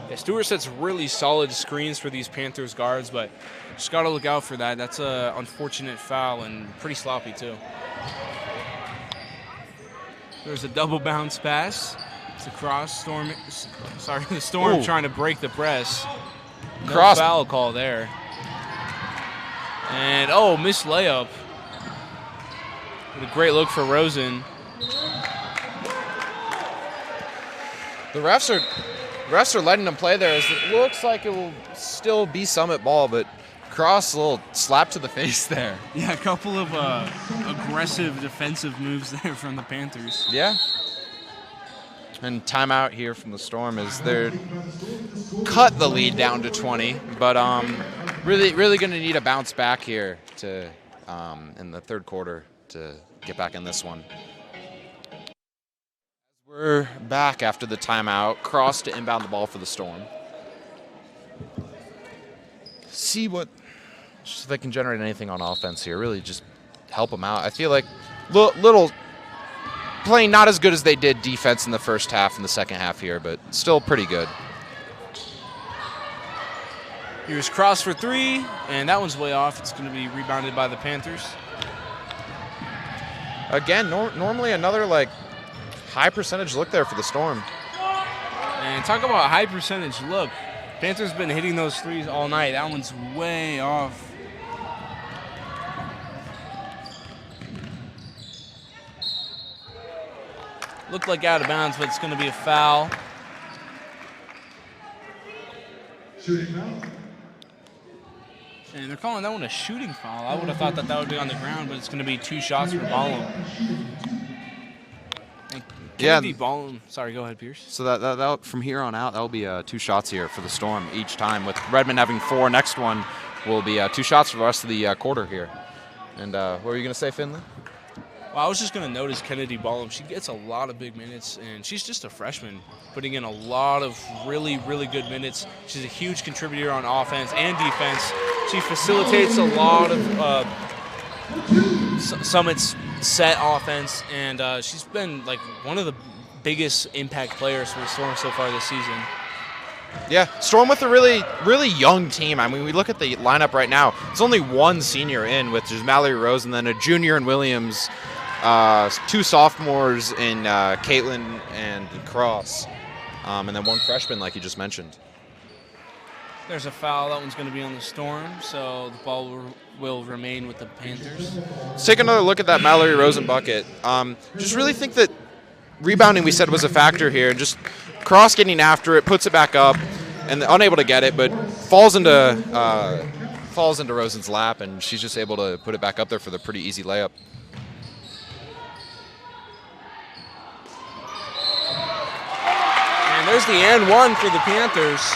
Yeah, Stewart sets really solid screens for these Panthers guards, but just got to look out for that. That's an unfortunate foul and pretty sloppy too. There's a double bounce pass. It's a cross. The Storm Ooh. trying to break the press. No Cross. foul call there. And, missed layup. What a great look for Rosen. The refs are letting them play there. As it looks like it will still be Summit ball, but Cross, a little slap to the face there. Yeah, a couple of aggressive defensive moves there from the Panthers. Yeah. And timeout here from the Storm as they're cut the lead down to 20, but really going to need a bounce back here to in the third quarter to get back in this one. We're back after the timeout. Cross to inbound the ball for the Storm. See if they can generate anything on offense here. Really just help them out. I feel like little playing not as good as they did defense in the first half and the second half here, but still pretty good. Here's Cross for 3, and that one's way off. It's going to be rebounded by the Panthers. Again, normally another high percentage look there for the Storm. And talk about high percentage look. Panthers been hitting those 3s all night. That one's way off. Looked like out of bounds, but it's going to be a foul. Shooting foul. And they're calling that one a shooting foul. I would have thought that would be on the ground, but it's going to be 2 shots for Ballum. Yeah. Ballum. Sorry, go ahead, Pierce. So that from here on out, that'll be 2 shots here for the Storm each time. With Redmond having 4, next one will be 2 shots for the rest of the quarter here. And what were you going to say, Finley? Well, I was just going to notice Kennedy Ballum. She gets a lot of big minutes, and she's just a freshman, putting in a lot of really, really good minutes. She's a huge contributor on offense and defense. She facilitates a lot of Summit's set offense, and she's been like one of the biggest impact players for the Storm so far this season. Yeah, Storm with a really, really young team. I mean, we look at the lineup right now. It's only one senior in, which is Mallory Rose, and then a junior in Williams, 2 sophomores in Caitlin and Cross, and then 1 freshman, like you just mentioned. There's a foul. That one's going to be on the Storm, so the ball will remain with the Panthers. Let's take another look at that Mallory Rosen bucket. Just really think that rebounding, we said, was a factor here. Just Cross getting after it, puts it back up, and unable to get it, but falls into Rosen's lap, and she's just able to put it back up there for the pretty easy layup. And there's the and one for the Panthers.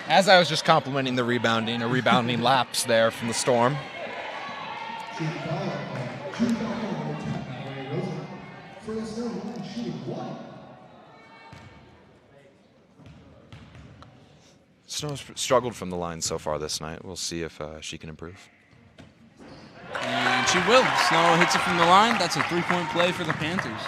As I was just complimenting the rebounding, a rebounding lapse there from the Storm. Snow's struggled from the line so far this night. We'll see if she can improve. And she will. Snow hits it from the line. That's a 3-point play for the Panthers.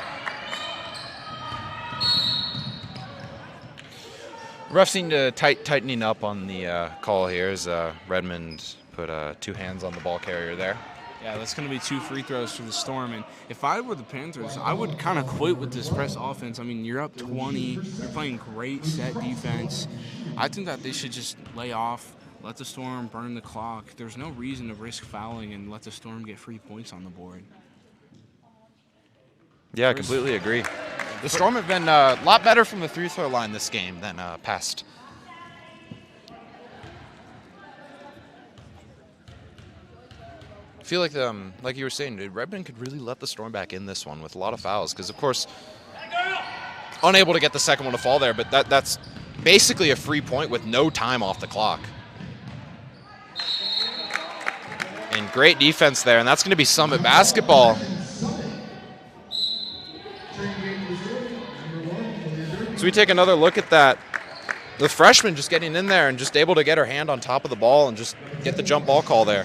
Refs seem to tightening up on the call here as Redmond put 2 hands on the ball carrier there. Yeah, that's going to be 2 free throws for the Storm. And if I were the Panthers, I would kind of quit with this press offense. I mean, you're up 20. You're playing great set defense. I think that they should just lay off, let the Storm burn the clock. There's no reason to risk fouling and let the Storm get free points on the board. Yeah, I completely agree. The Storm have been a lot better from the free throw line this game than past. I feel like you were saying, dude, Redmond could really let the Storm back in this one with a lot of fouls because, of course, unable to get the second one to fall there, but that's basically a free point with no time off the clock. And great defense there, and that's going to be Summit basketball. So we take another look at that. The freshman just getting in there and just able to get her hand on top of the ball and just get the jump ball call there.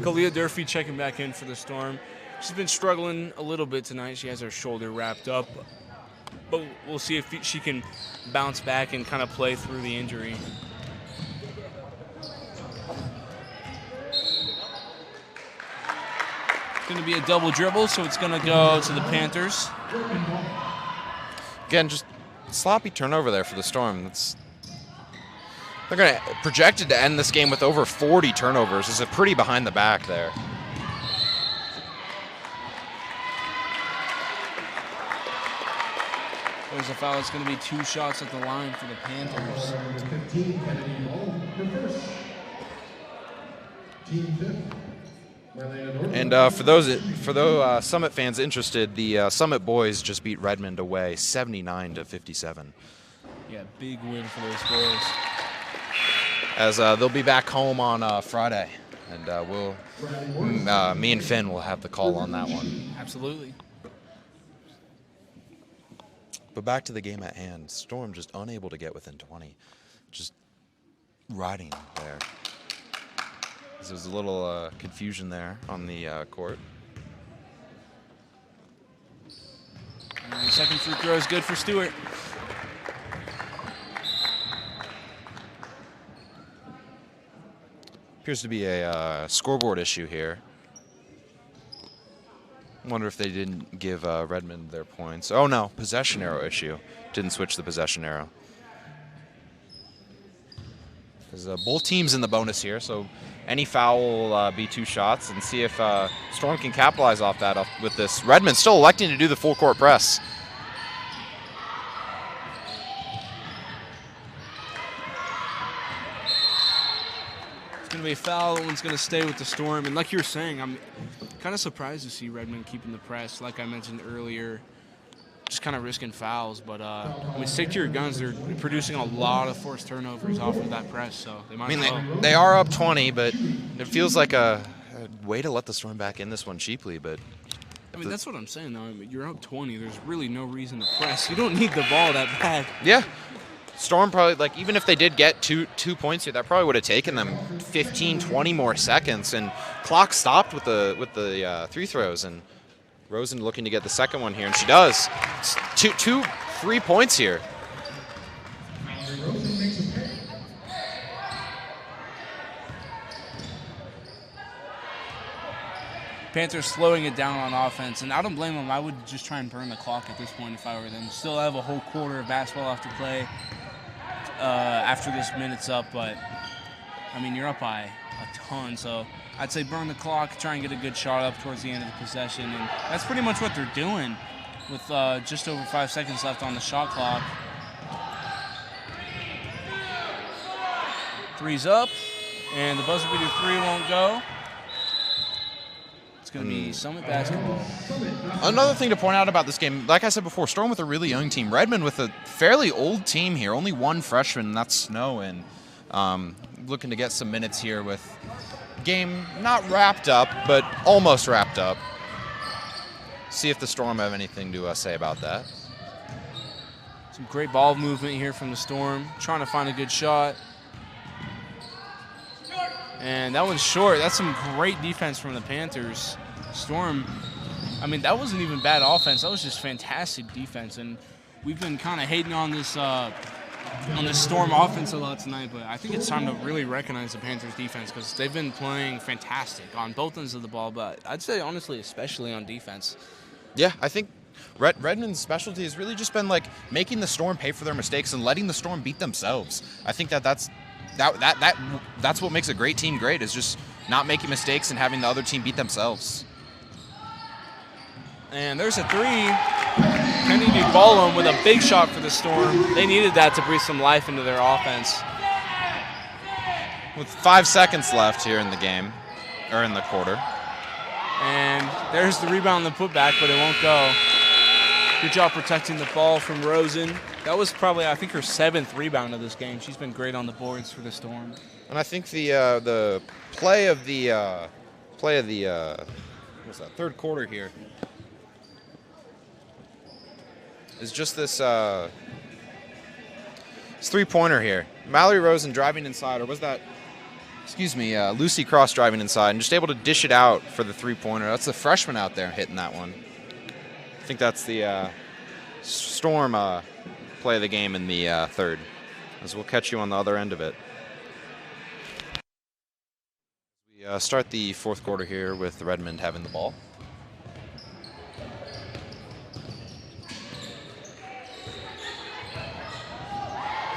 Kalia Durfee checking back in for the Storm. She's been struggling a little bit tonight. She has her shoulder wrapped up. But we'll see if she can bounce back and kind of play through the injury. It's going to be a double dribble, so it's going to go to the Panthers. Again, just sloppy turnover there for the Storm. They're going to projected to end this game with over 40 turnovers. It's a pretty behind the back there. There's a foul. It's going to be 2 shots at the line for the Panthers. And for those Summit fans interested, the Summit boys just beat Redmond away 79-57. Yeah, big win for those boys. As they'll be back home on Friday, and me and Finn will have the call on that one. Absolutely. But back to the game at hand. Storm just unable to get within 20. Just riding there. There was a little confusion there on the court. And the second free throw is good for Stewart. Appears to be a scoreboard issue here. Wonder if they didn't give Redmond their points. Oh, no, possession arrow issue. Didn't switch the possession arrow. Because both teams in the bonus here, so any foul will be 2 shots, and see if Storm can capitalize off that with this. Redmond still electing to do the full court press. It's going to be a foul. That one's going to stay with the Storm. And like you were saying, I'm kind of surprised to see Redmond keeping the press. Like I mentioned earlier, just kind of risking fouls. But I mean, stick to your guns. They're producing a lot of forced turnovers off of that press. So they might. I mean, they are up 20, but it feels like way to let the Storm back in this one cheaply, but I mean, that's what I'm saying, though. I mean, you're up 20. There's really no reason to press. You don't need the ball that bad. yeah. Storm probably, like, even if they did get two points here, that probably would have taken them 15, 20 more seconds. And clock stopped with the three throws, and Rosen looking to get the second one here, and she does. It's 3 points here. Panthers slowing it down on offense, and I don't blame them. I would just try and burn the clock at this point if I were them. Still have a whole quarter of basketball left to play after this minute's up, but, I mean, you're up by a ton, so I'd say burn the clock, try and get a good shot up towards the end of the possession, and that's pretty much what they're doing with just over 5 seconds left on the shot clock. Three's up, and the buzzer beater three won't go. It's going to be Summit basketball. Another thing to point out about this game, like I said before, Storm with a really young team. Redmond with a fairly old team here. Only one freshman, and that's Snow. And looking to get some minutes here with game not wrapped up, but almost wrapped up. See if the Storm have anything to say about that. Some great ball movement here from the Storm. Trying to find a good shot. And that one's short. That's some great defense from the Panthers. Storm, I mean, that wasn't even bad offense. That was just fantastic defense. And we've been kind of hating on this Storm offense a lot tonight, but I think it's time to really recognize the Panthers defense because they've been playing fantastic on both ends of the ball, but I'd say, honestly, especially on defense. Yeah, I think Redmond's specialty has really just been, like, making the Storm pay for their mistakes and letting the Storm beat themselves. I think that's what makes a great team great, is just not making mistakes and having the other team beat themselves. And there's a three. Kennedy Ballum with a big shot for the Storm. They needed that to breathe some life into their offense. With 5 seconds left here in the game, or in the quarter. And there's the rebound and the putback, but it won't go. Good job protecting the ball from Rosen. That was probably, I think, her 7th rebound of this game. She's been great on the boards for the Storm. And I think the play of the what's that, third quarter here is just this three-pointer here. Mallory Rosen driving inside, or was that, Lucy Cross driving inside and just able to dish it out for the three-pointer. That's the freshman out there hitting that one. I think that's the Storm play of the game in the third, as we'll catch you on the other end of it. We start the fourth quarter here with Redmond having the ball.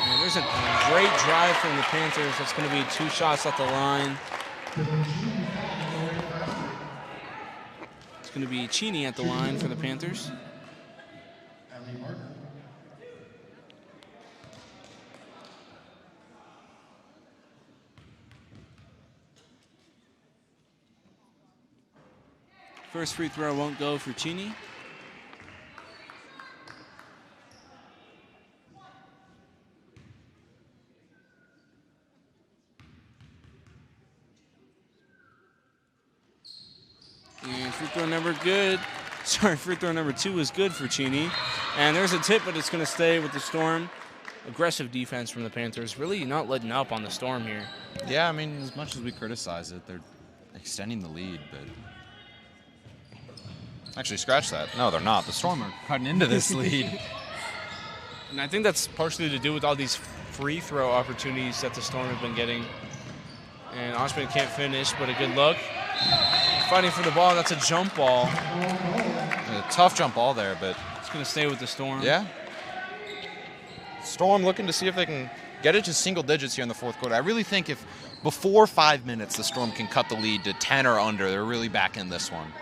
And there's a great drive from the Panthers. That's going to be 2 shots at the line. It's going to be Cheney at the line for the Panthers. First free throw won't go for Cheney. And free throw number good. Sorry, free throw number 2 was good for Cheney. And there's a tip, but it's going to stay with the Storm. Aggressive defense from the Panthers. Really not letting up on the Storm here. Yeah, I mean, as much as we criticize it, they're extending the lead, but... Actually, scratch that. No, they're not. The Storm are cutting into this lead. And I think that's partially to do with all these free throw opportunities that the Storm have been getting. And Osman can't finish, but a good look. Fighting for the ball. That's a jump ball. A tough jump ball there, but... It's going to stay with the Storm. Yeah. Storm looking to see if they can get it to single digits here in the fourth quarter. I really think if before 5 minutes the Storm can cut the lead to 10 or under, they're really back in this one.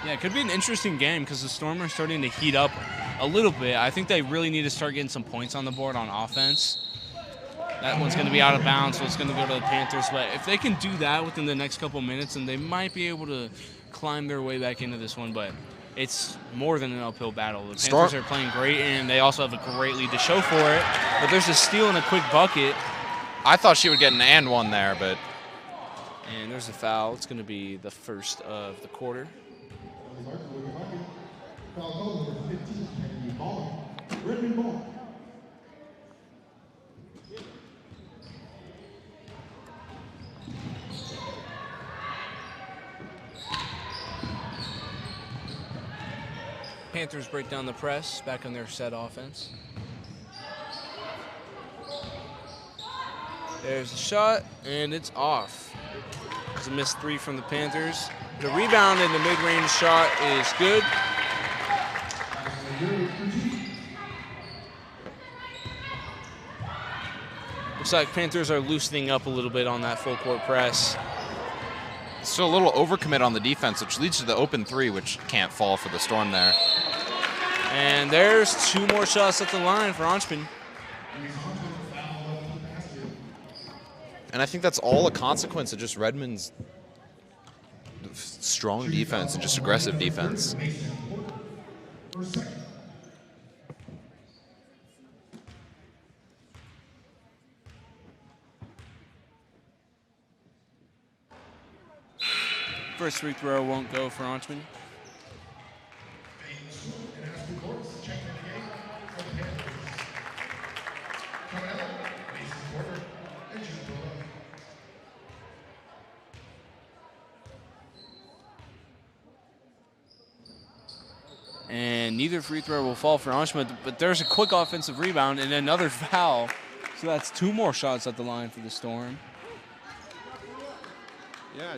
Yeah, it could be an interesting game because the Storm are starting to heat up a little bit. I think they really need to start getting some points on the board on offense. That one's going to be out of bounds, so it's going to go to the Panthers. But if they can do that within the next couple minutes, then they might be able to climb their way back into this one. But it's more than an uphill battle. The Panthers are playing great, and they also have a great lead to show for it. But there's a steal and a quick bucket. I thought she would get an and one there, but... And there's a foul. It's going to be the first of the quarter. Foul call number 15, Kennedy Ball. Redmond ball. Panthers break down the press, back on their set offense. There's a shot, and it's off. It's a missed three from the Panthers. The rebound in the mid-range shot is good. Looks like Panthers are loosening up a little bit on that full-court press. So a little overcommit on the defense, which leads to the open three, which can't fall for the Storm there. And there's two more shots at the line for Onchman. And I think that's all a consequence of just Redmond's strong defense and just aggressive defense. First free throw won't go for Onchman. And neither free throw will fall for Onchman, but there's a quick offensive rebound and another foul. So that's two more shots at the line for the Storm. Yeah,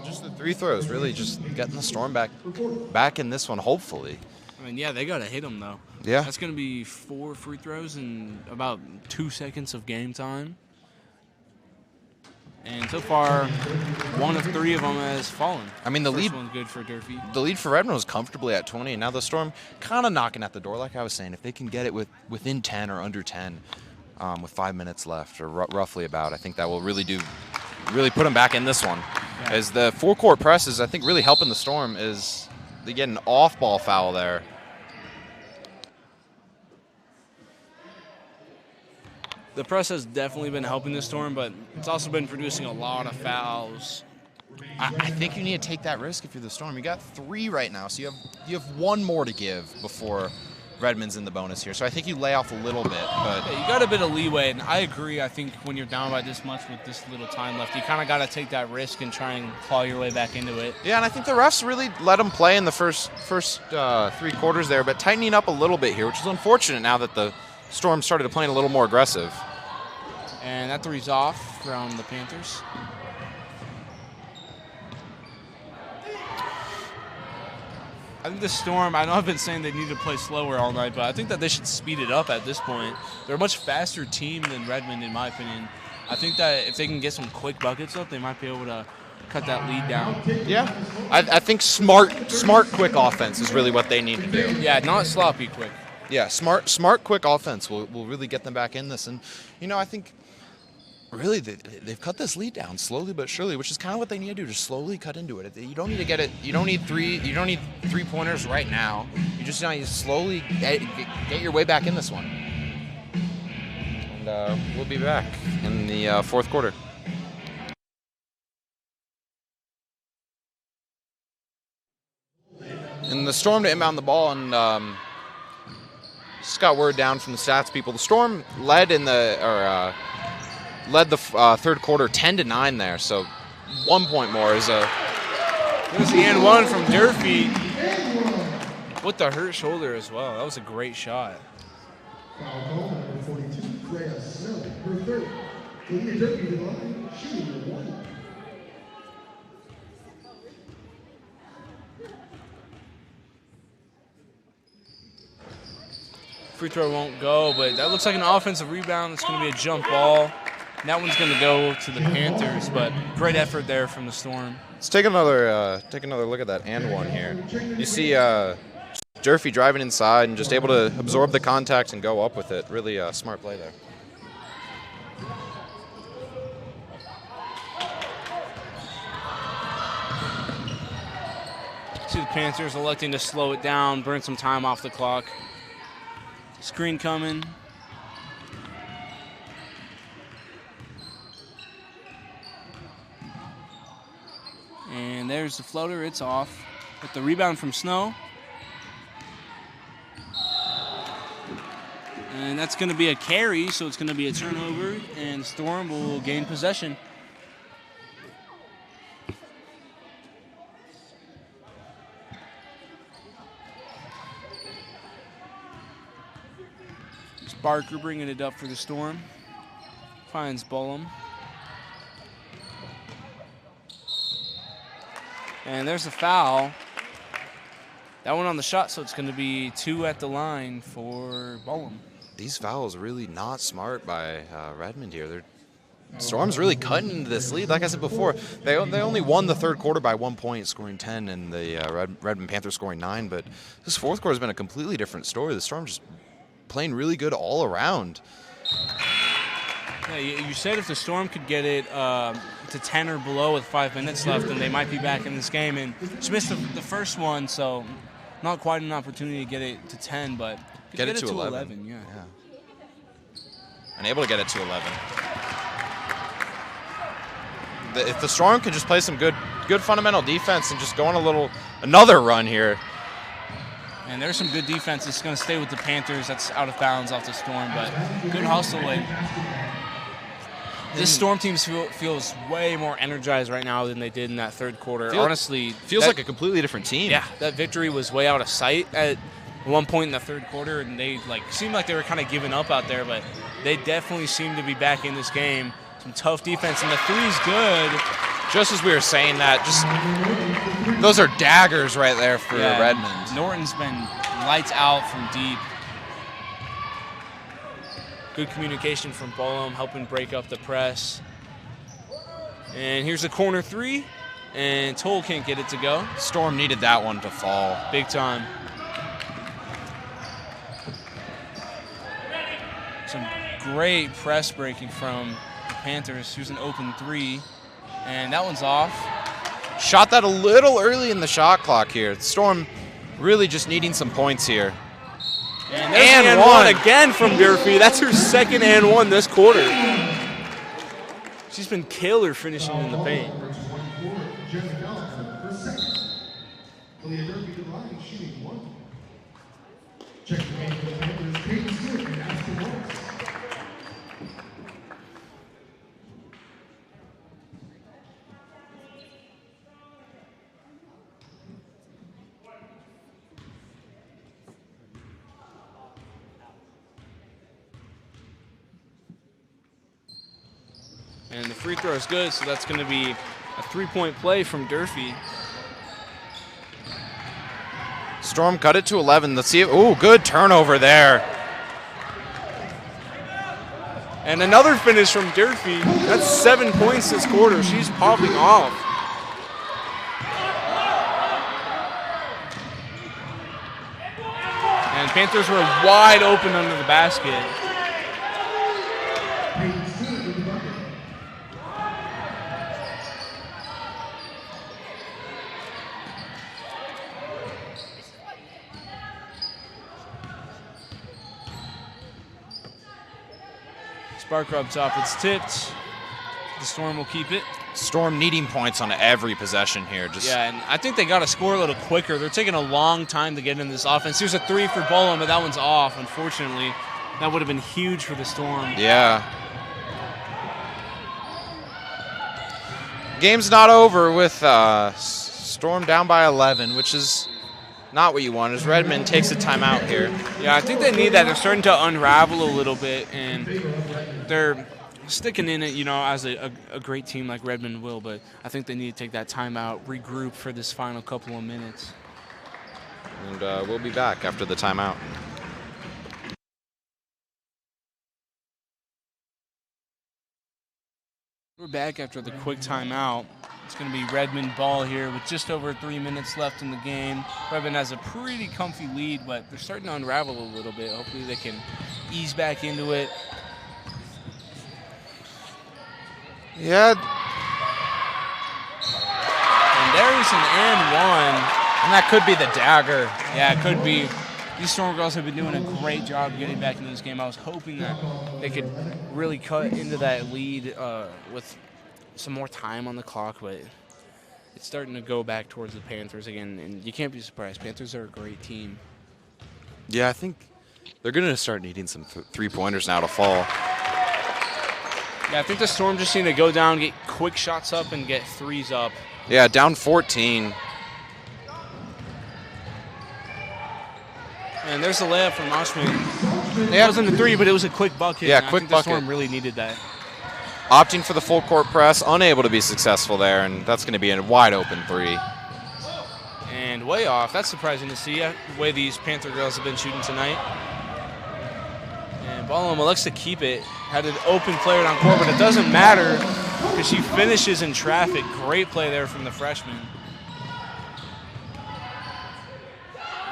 just the three throws, really just getting the Storm back in this one, hopefully. I mean, yeah, they got to hit them, though. Yeah. That's going to be 4 free throws in about 2 seconds of game time. And so far, 1 of 3 of them has fallen. I mean, the First lead one's good for Durfee. The lead for Redmond was comfortably at 20, and now the Storm kind of knocking at the door, like I was saying. If they can get it within 10 or under 10 with 5 minutes left, or roughly about, I think that will really put them back in this one. Yeah. As the four-court press is, I think, really helping the Storm is they get an off-ball foul there. The press has definitely been helping the Storm, but it's also been producing a lot of fouls. I think you need to take that risk if you're the Storm. You got 3 right now, so you have 1 more to give before Redmond's in the bonus here. So I think you lay off a little bit, but Yeah, you got a bit of leeway, and I agree. I think when you're down by this much with this little time left, you kind of got to take that risk and try and claw your way back into it. yeah, and I think the refs really let them play in the first 3 quarters there, but tightening up a little bit here, which is unfortunate now that the Storm started playing a little more aggressive. And that three's off from the Panthers. I think the Storm, I know I've been saying they need to play slower all night, but I think that they should speed it up at this point. They're a much faster team than Redmond, in my opinion. I think that if they can get some quick buckets up, they might be able to cut that lead down. Yeah, I think smart, quick offense is really what they need to do. Yeah, not sloppy quick. Yeah, smart, quick offense will really get them back in this. And, I think really they've cut this lead down slowly but surely, which is kind of what they need to do, just slowly cut into it. You don't need to get it. You don't need 3-pointers right now. You just need to slowly get your way back in this one. And we'll be back in the fourth quarter. And the Storm to inbound the ball, and just got word down from the stats people. The Storm led the third quarter 10-9 there, so 1 point more is a. There's the and one from Durfee with the hurt shoulder as well. That was a great shot. Foul call number 42, Freya Snell, her third. Leading Durfee to the line, shooting 1. Free throw won't go, but that looks like an offensive rebound. It's going to be a jump ball. And that one's going to go to the Panthers, but great effort there from the Storm. Let's take another look at that and one here. You see Durfee driving inside and just able to absorb the contact and go up with it. Really smart play there. See the Panthers electing to slow it down, burn some time off the clock. Screen coming. And there's the floater. It's off. With the rebound from Snow. And that's going to be a carry, so it's going to be a turnover, and Storm will gain possession. It's Barker bringing it up for the Storm. Finds Bullum. And there's a foul. That one on the shot, so it's going to be 2 at the line for Bullum. These fouls are really not smart by Redmond here. Storm's really cutting into this lead. Like I said before, they only won the third quarter by 1 point, scoring 10, and the Redmond Panthers scoring 9. But this fourth quarter has been a completely different story. The Storm just playing really good all around. Yeah, you said if the Storm could get it to 10 or below with 5 minutes left, then they might be back in this game. And just missed the first one, so not quite an opportunity to get it to 10, but get it to 11. Yeah. And able to get it to 11. If the Storm can just play some good fundamental defense and just go on another run here. And there's some good defense. It's going to stay with the Panthers. That's out of bounds off the Storm, but good hustle. And this Storm team feels way more energized right now than they did in that third quarter. Honestly, feels like a completely different team. Yeah, that victory was way out of sight at one point in the third quarter, and they seemed like they were kind of giving up out there, but they definitely seem to be back in this game. Some tough defense, and the three's good. Just as we were saying that, those are daggers right there for Redmond. Norton's been lights out from deep. Good communication from Bullum, helping break up the press. And here's a corner three, and Toll can't get it to go. Storm needed that one to fall. Big time. Some great press breaking from the Panthers. Here's an open three, and that one's off. Shot that a little early in the shot clock here. Storm really just needing some points here. And there's and one again from Durfee. That's her second and one this quarter. She's been killer finishing in the paint. And the free throw is good, so that's going to be a three-point play from Durfee. Storm cut it to 11. Let's see it. Ooh, good turnover there. And another finish from Durfee. That's 7 points this quarter. She's popping off. And Panthers were wide open under the basket. Barker up top, it's tipped. The Storm will keep it. Storm needing points on every possession here. Yeah, and I think they got to score a little quicker. They're taking a long time to get into this offense. Here's a three for Bullum, but that one's off, unfortunately. That would have been huge for the Storm. Yeah. Game's not over with Storm down by 11, which is not what you want, as Redmond takes a timeout here. Yeah, I think they need that. They're starting to unravel a little bit, and they're sticking in it, as a great team like Redmond will, but I think they need to take that timeout, regroup for this final couple of minutes. And we'll be back after the timeout. We're back after the quick timeout. It's going to be Redmond ball here with just over 3 minutes left in the game. Redmond has a pretty comfy lead, but they're starting to unravel a little bit. Hopefully they can ease back into it. Yeah. And there's an and one. And that could be the dagger. Yeah, it could be. These Storm girls have been doing a great job getting back into this game. I was hoping that they could really cut into that lead with some more time on the clock, but it's starting to go back towards the Panthers again, and you can't be surprised. Panthers are a great team. Yeah, I think they're going to start needing some three-pointers now to fall. Yeah, I think the Storm just need to go down, get quick shots up, and get threes up. Yeah, down 14. And there's the layup from Oshman. It wasn't a three, but it was a quick bucket. Yeah, and quick I think bucket. The Storm really needed that. Opting for the full court press, unable to be successful there, and that's going to be a wide open three. And way off. That's surprising to see the way these Panther girls have been shooting tonight. And Ballum elects to keep it. Had an open player down court, but it doesn't matter because she finishes in traffic. Great play there from the freshman.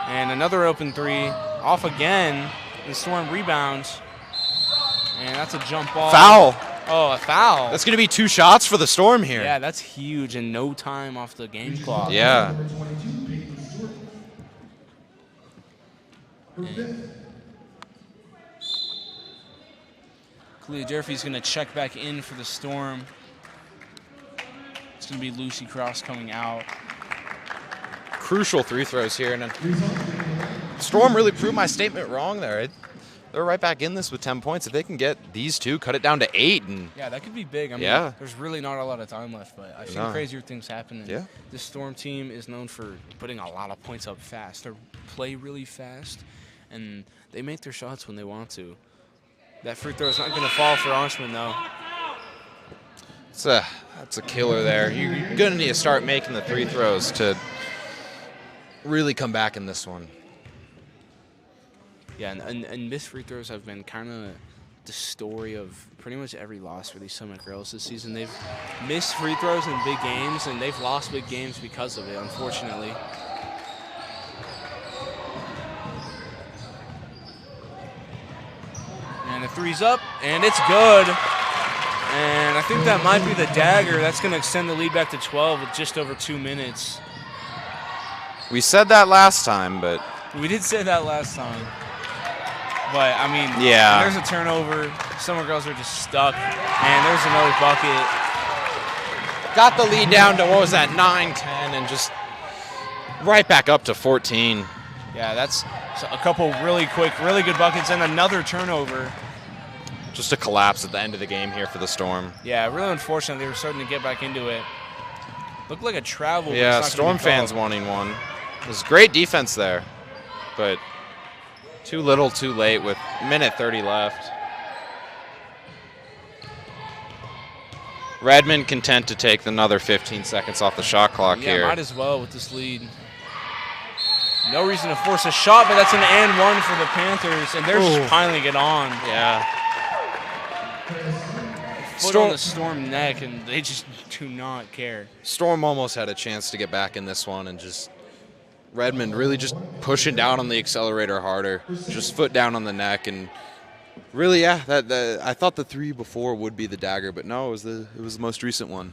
And another open three. Off again. The Storm rebounds. And that's a jump ball. Foul. Oh, a foul. That's going to be 2 shots for the Storm here. Yeah, that's huge and no time off the game clock. Yeah. Kalia Jeffrey's going to check back in for the Storm. It's going to be Lucy Cross coming out. Crucial free throws here. And Storm really proved my statement wrong there. They're right back in this with 10 points. If they can get these 2, cut it down to 8. And yeah, that could be big. I mean, yeah. There's really not a lot of time left, but I've seen crazier things happen. And yeah. This Storm team is known for putting a lot of points up fast. They play really fast, and they make their shots when they want to. That free throw is not going to fall for Oshman, though. That's a killer there. You're going to need to start making the free throws to really come back in this one. Yeah, and missed free throws have been kind of the story of pretty much every loss for these Summit girls this season. They've missed free throws in big games, and they've lost big games because of it, unfortunately. And the three's up, and it's good. And I think that might be the dagger. That's going to extend the lead back to 12 with just over 2 minutes. We said that last time, but... We did say that last time. But, I mean, yeah. There's a turnover. Summer girls are just stuck. And there's another bucket. Got the lead down to, what was that, 9-10, and just right back up to 14. Yeah, that's a couple really quick, really good buckets, and another turnover. Just a collapse at the end of the game here for the Storm. Yeah, really unfortunate. They were starting to get back into it. Looked like a travel. But Yeah, it's not Storm fans wanting one. It was great defense there, but too little, too late with minute 30 left. Redmond content to take another 15 seconds off the shot clock here. Yeah, might as well with this lead. No reason to force a shot, but that's an and one for the Panthers, and they're just piling it on. Yeah. Foot on the Storm neck, and they just do not care. Storm almost had a chance to get back in this one, and just Redmond really just pushing down on the accelerator harder, just foot down on the neck, and really, yeah, I thought the three before would be the dagger, but no, it was the most recent one.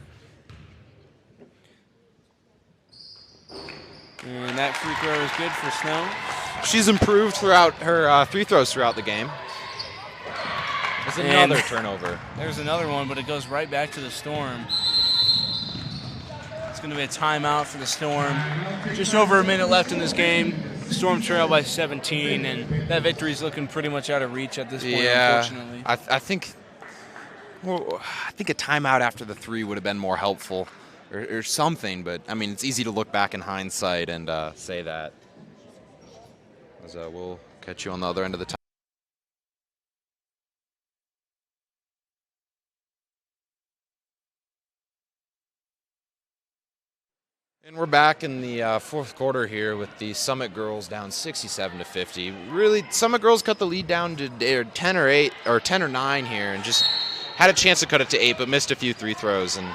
And that free throw is good for Snow. She's improved throughout her free throws throughout the game. There's another turnover. There's another one, but it goes right back to the Storm. It's going to be a timeout for the Storm. Just over a minute left in this game. Storm trail by 17, and that victory is looking pretty much out of reach at this point, unfortunately. I think a timeout after the three would have been more helpful or something, but, I mean, it's easy to look back in hindsight and say that. As we'll catch you on the other end of the time. And we're back in the fourth quarter here with the Summit girls down 67-50. Really, Summit girls cut the lead down to 10 or 8 or 10 or 9 here, and just had a chance to cut it to 8, but missed a few free throws. And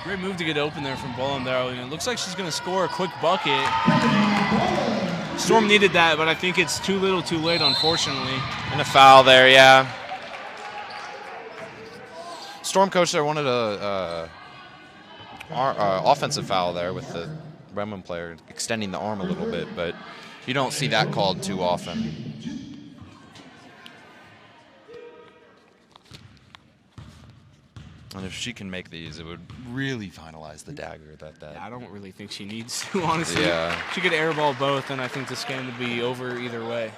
great move to get open there from Bolam there. And it looks like she's going to score a quick bucket. Storm needed that, but I think it's too little, too late, unfortunately. And a foul there, yeah. Storm coach there wanted a offensive foul there with the Redmond player extending the arm a little bit, but you don't see that called too often. And if she can make these, it would really finalize the dagger. Yeah, I don't really think she needs to, honestly. Yeah. She could airball both, and I think this game would be over either way.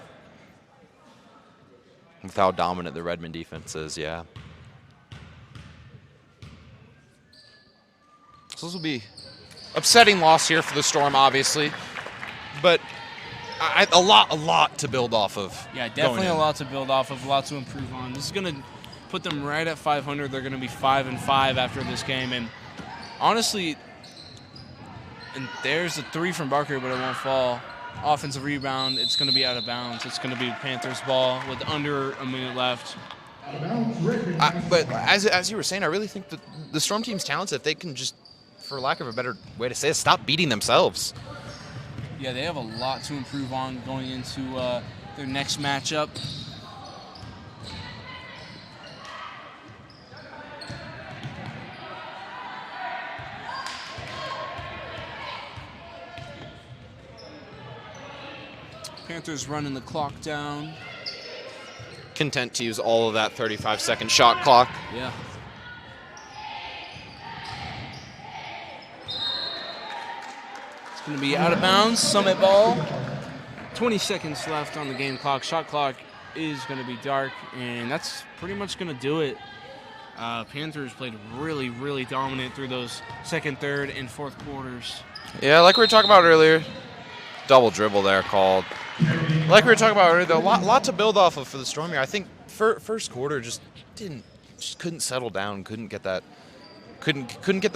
With how dominant the Redmond defense is, yeah. So this will be upsetting loss here for the Storm, obviously, but a lot to build off of. Yeah, definitely a lot to build off of, a lot to improve on. This is going to put them right at 500. They're going to be 5-5 after this game, and honestly, and there's a 3 from Barker, but it won't fall. Offensive rebound, it's going to be out of bounds. It's going to be Panthers ball with under a minute left. But as you were saying, I really think that the Storm team's talented if they can just, for lack of a better way to say it, stop beating themselves. Yeah, they have a lot to improve on going into their next matchup. Panthers running the clock down. Content to use all of that 35-second shot clock. Yeah. It's going to be out of bounds. Summit ball. 20 seconds left on the game clock. Shot clock is going to be dark, and that's pretty much going to do it. Panthers played really, really dominant through those second, third, and fourth quarters. Yeah, like we were talking about earlier, double dribble there called. Like we were talking about earlier, a lot to build off of for the Storm here. I think first quarter just couldn't settle down, couldn't get the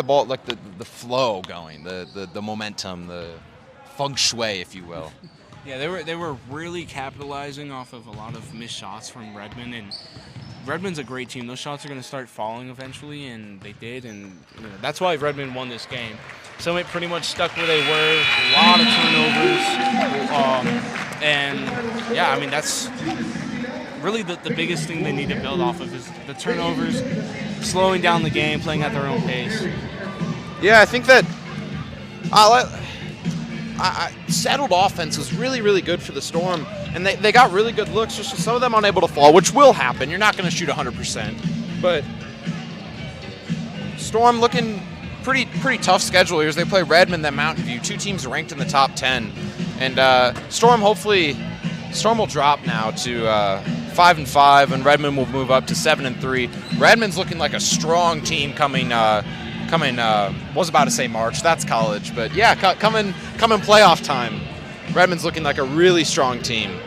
ball, like the flow going, the momentum, the feng shui, if you will. Yeah, they were really capitalizing off of a lot of missed shots from Redmond, and Redmond's a great team. Those shots are going to start falling eventually, and they did, and that's why Redmond won this game. Summit pretty much stuck where they were. A lot of turnovers, and yeah, I mean that's really the biggest thing they need to build off of is the turnovers, slowing down the game, playing at their own pace. Yeah, I think that settled offense was really, really good for the Storm, and they got really good looks, just some of them unable to fall, which will happen. You're not going to shoot 100%, but Storm looking pretty tough schedule here as they play Redmond, then Mountain View, 2 teams ranked in the top 10, and Storm will drop now to 5-5, and Redmond will move up to 7-3. Redmond's looking like a strong team coming. Was about to say March. That's college, but yeah, coming playoff time. Redmond's looking like a really strong team.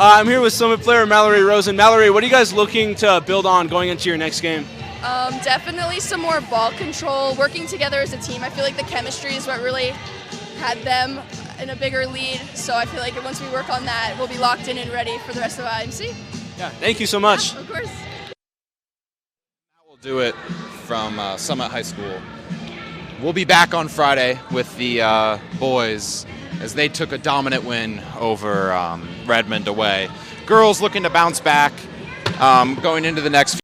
I'm here with Summit player Mallory Rosen. Mallory, what are you guys looking to build on going into your next game? Definitely some more ball control, working together as a team. I feel like the chemistry is what really had them in a bigger lead, so I feel like once we work on that, we'll be locked in and ready for the rest of IMC. Yeah, thank you so much. Yeah, of course. That will do it from Summit High School. We'll be back on Friday with the boys as they took a dominant win over Redmond away. Girls looking to bounce back going into the next few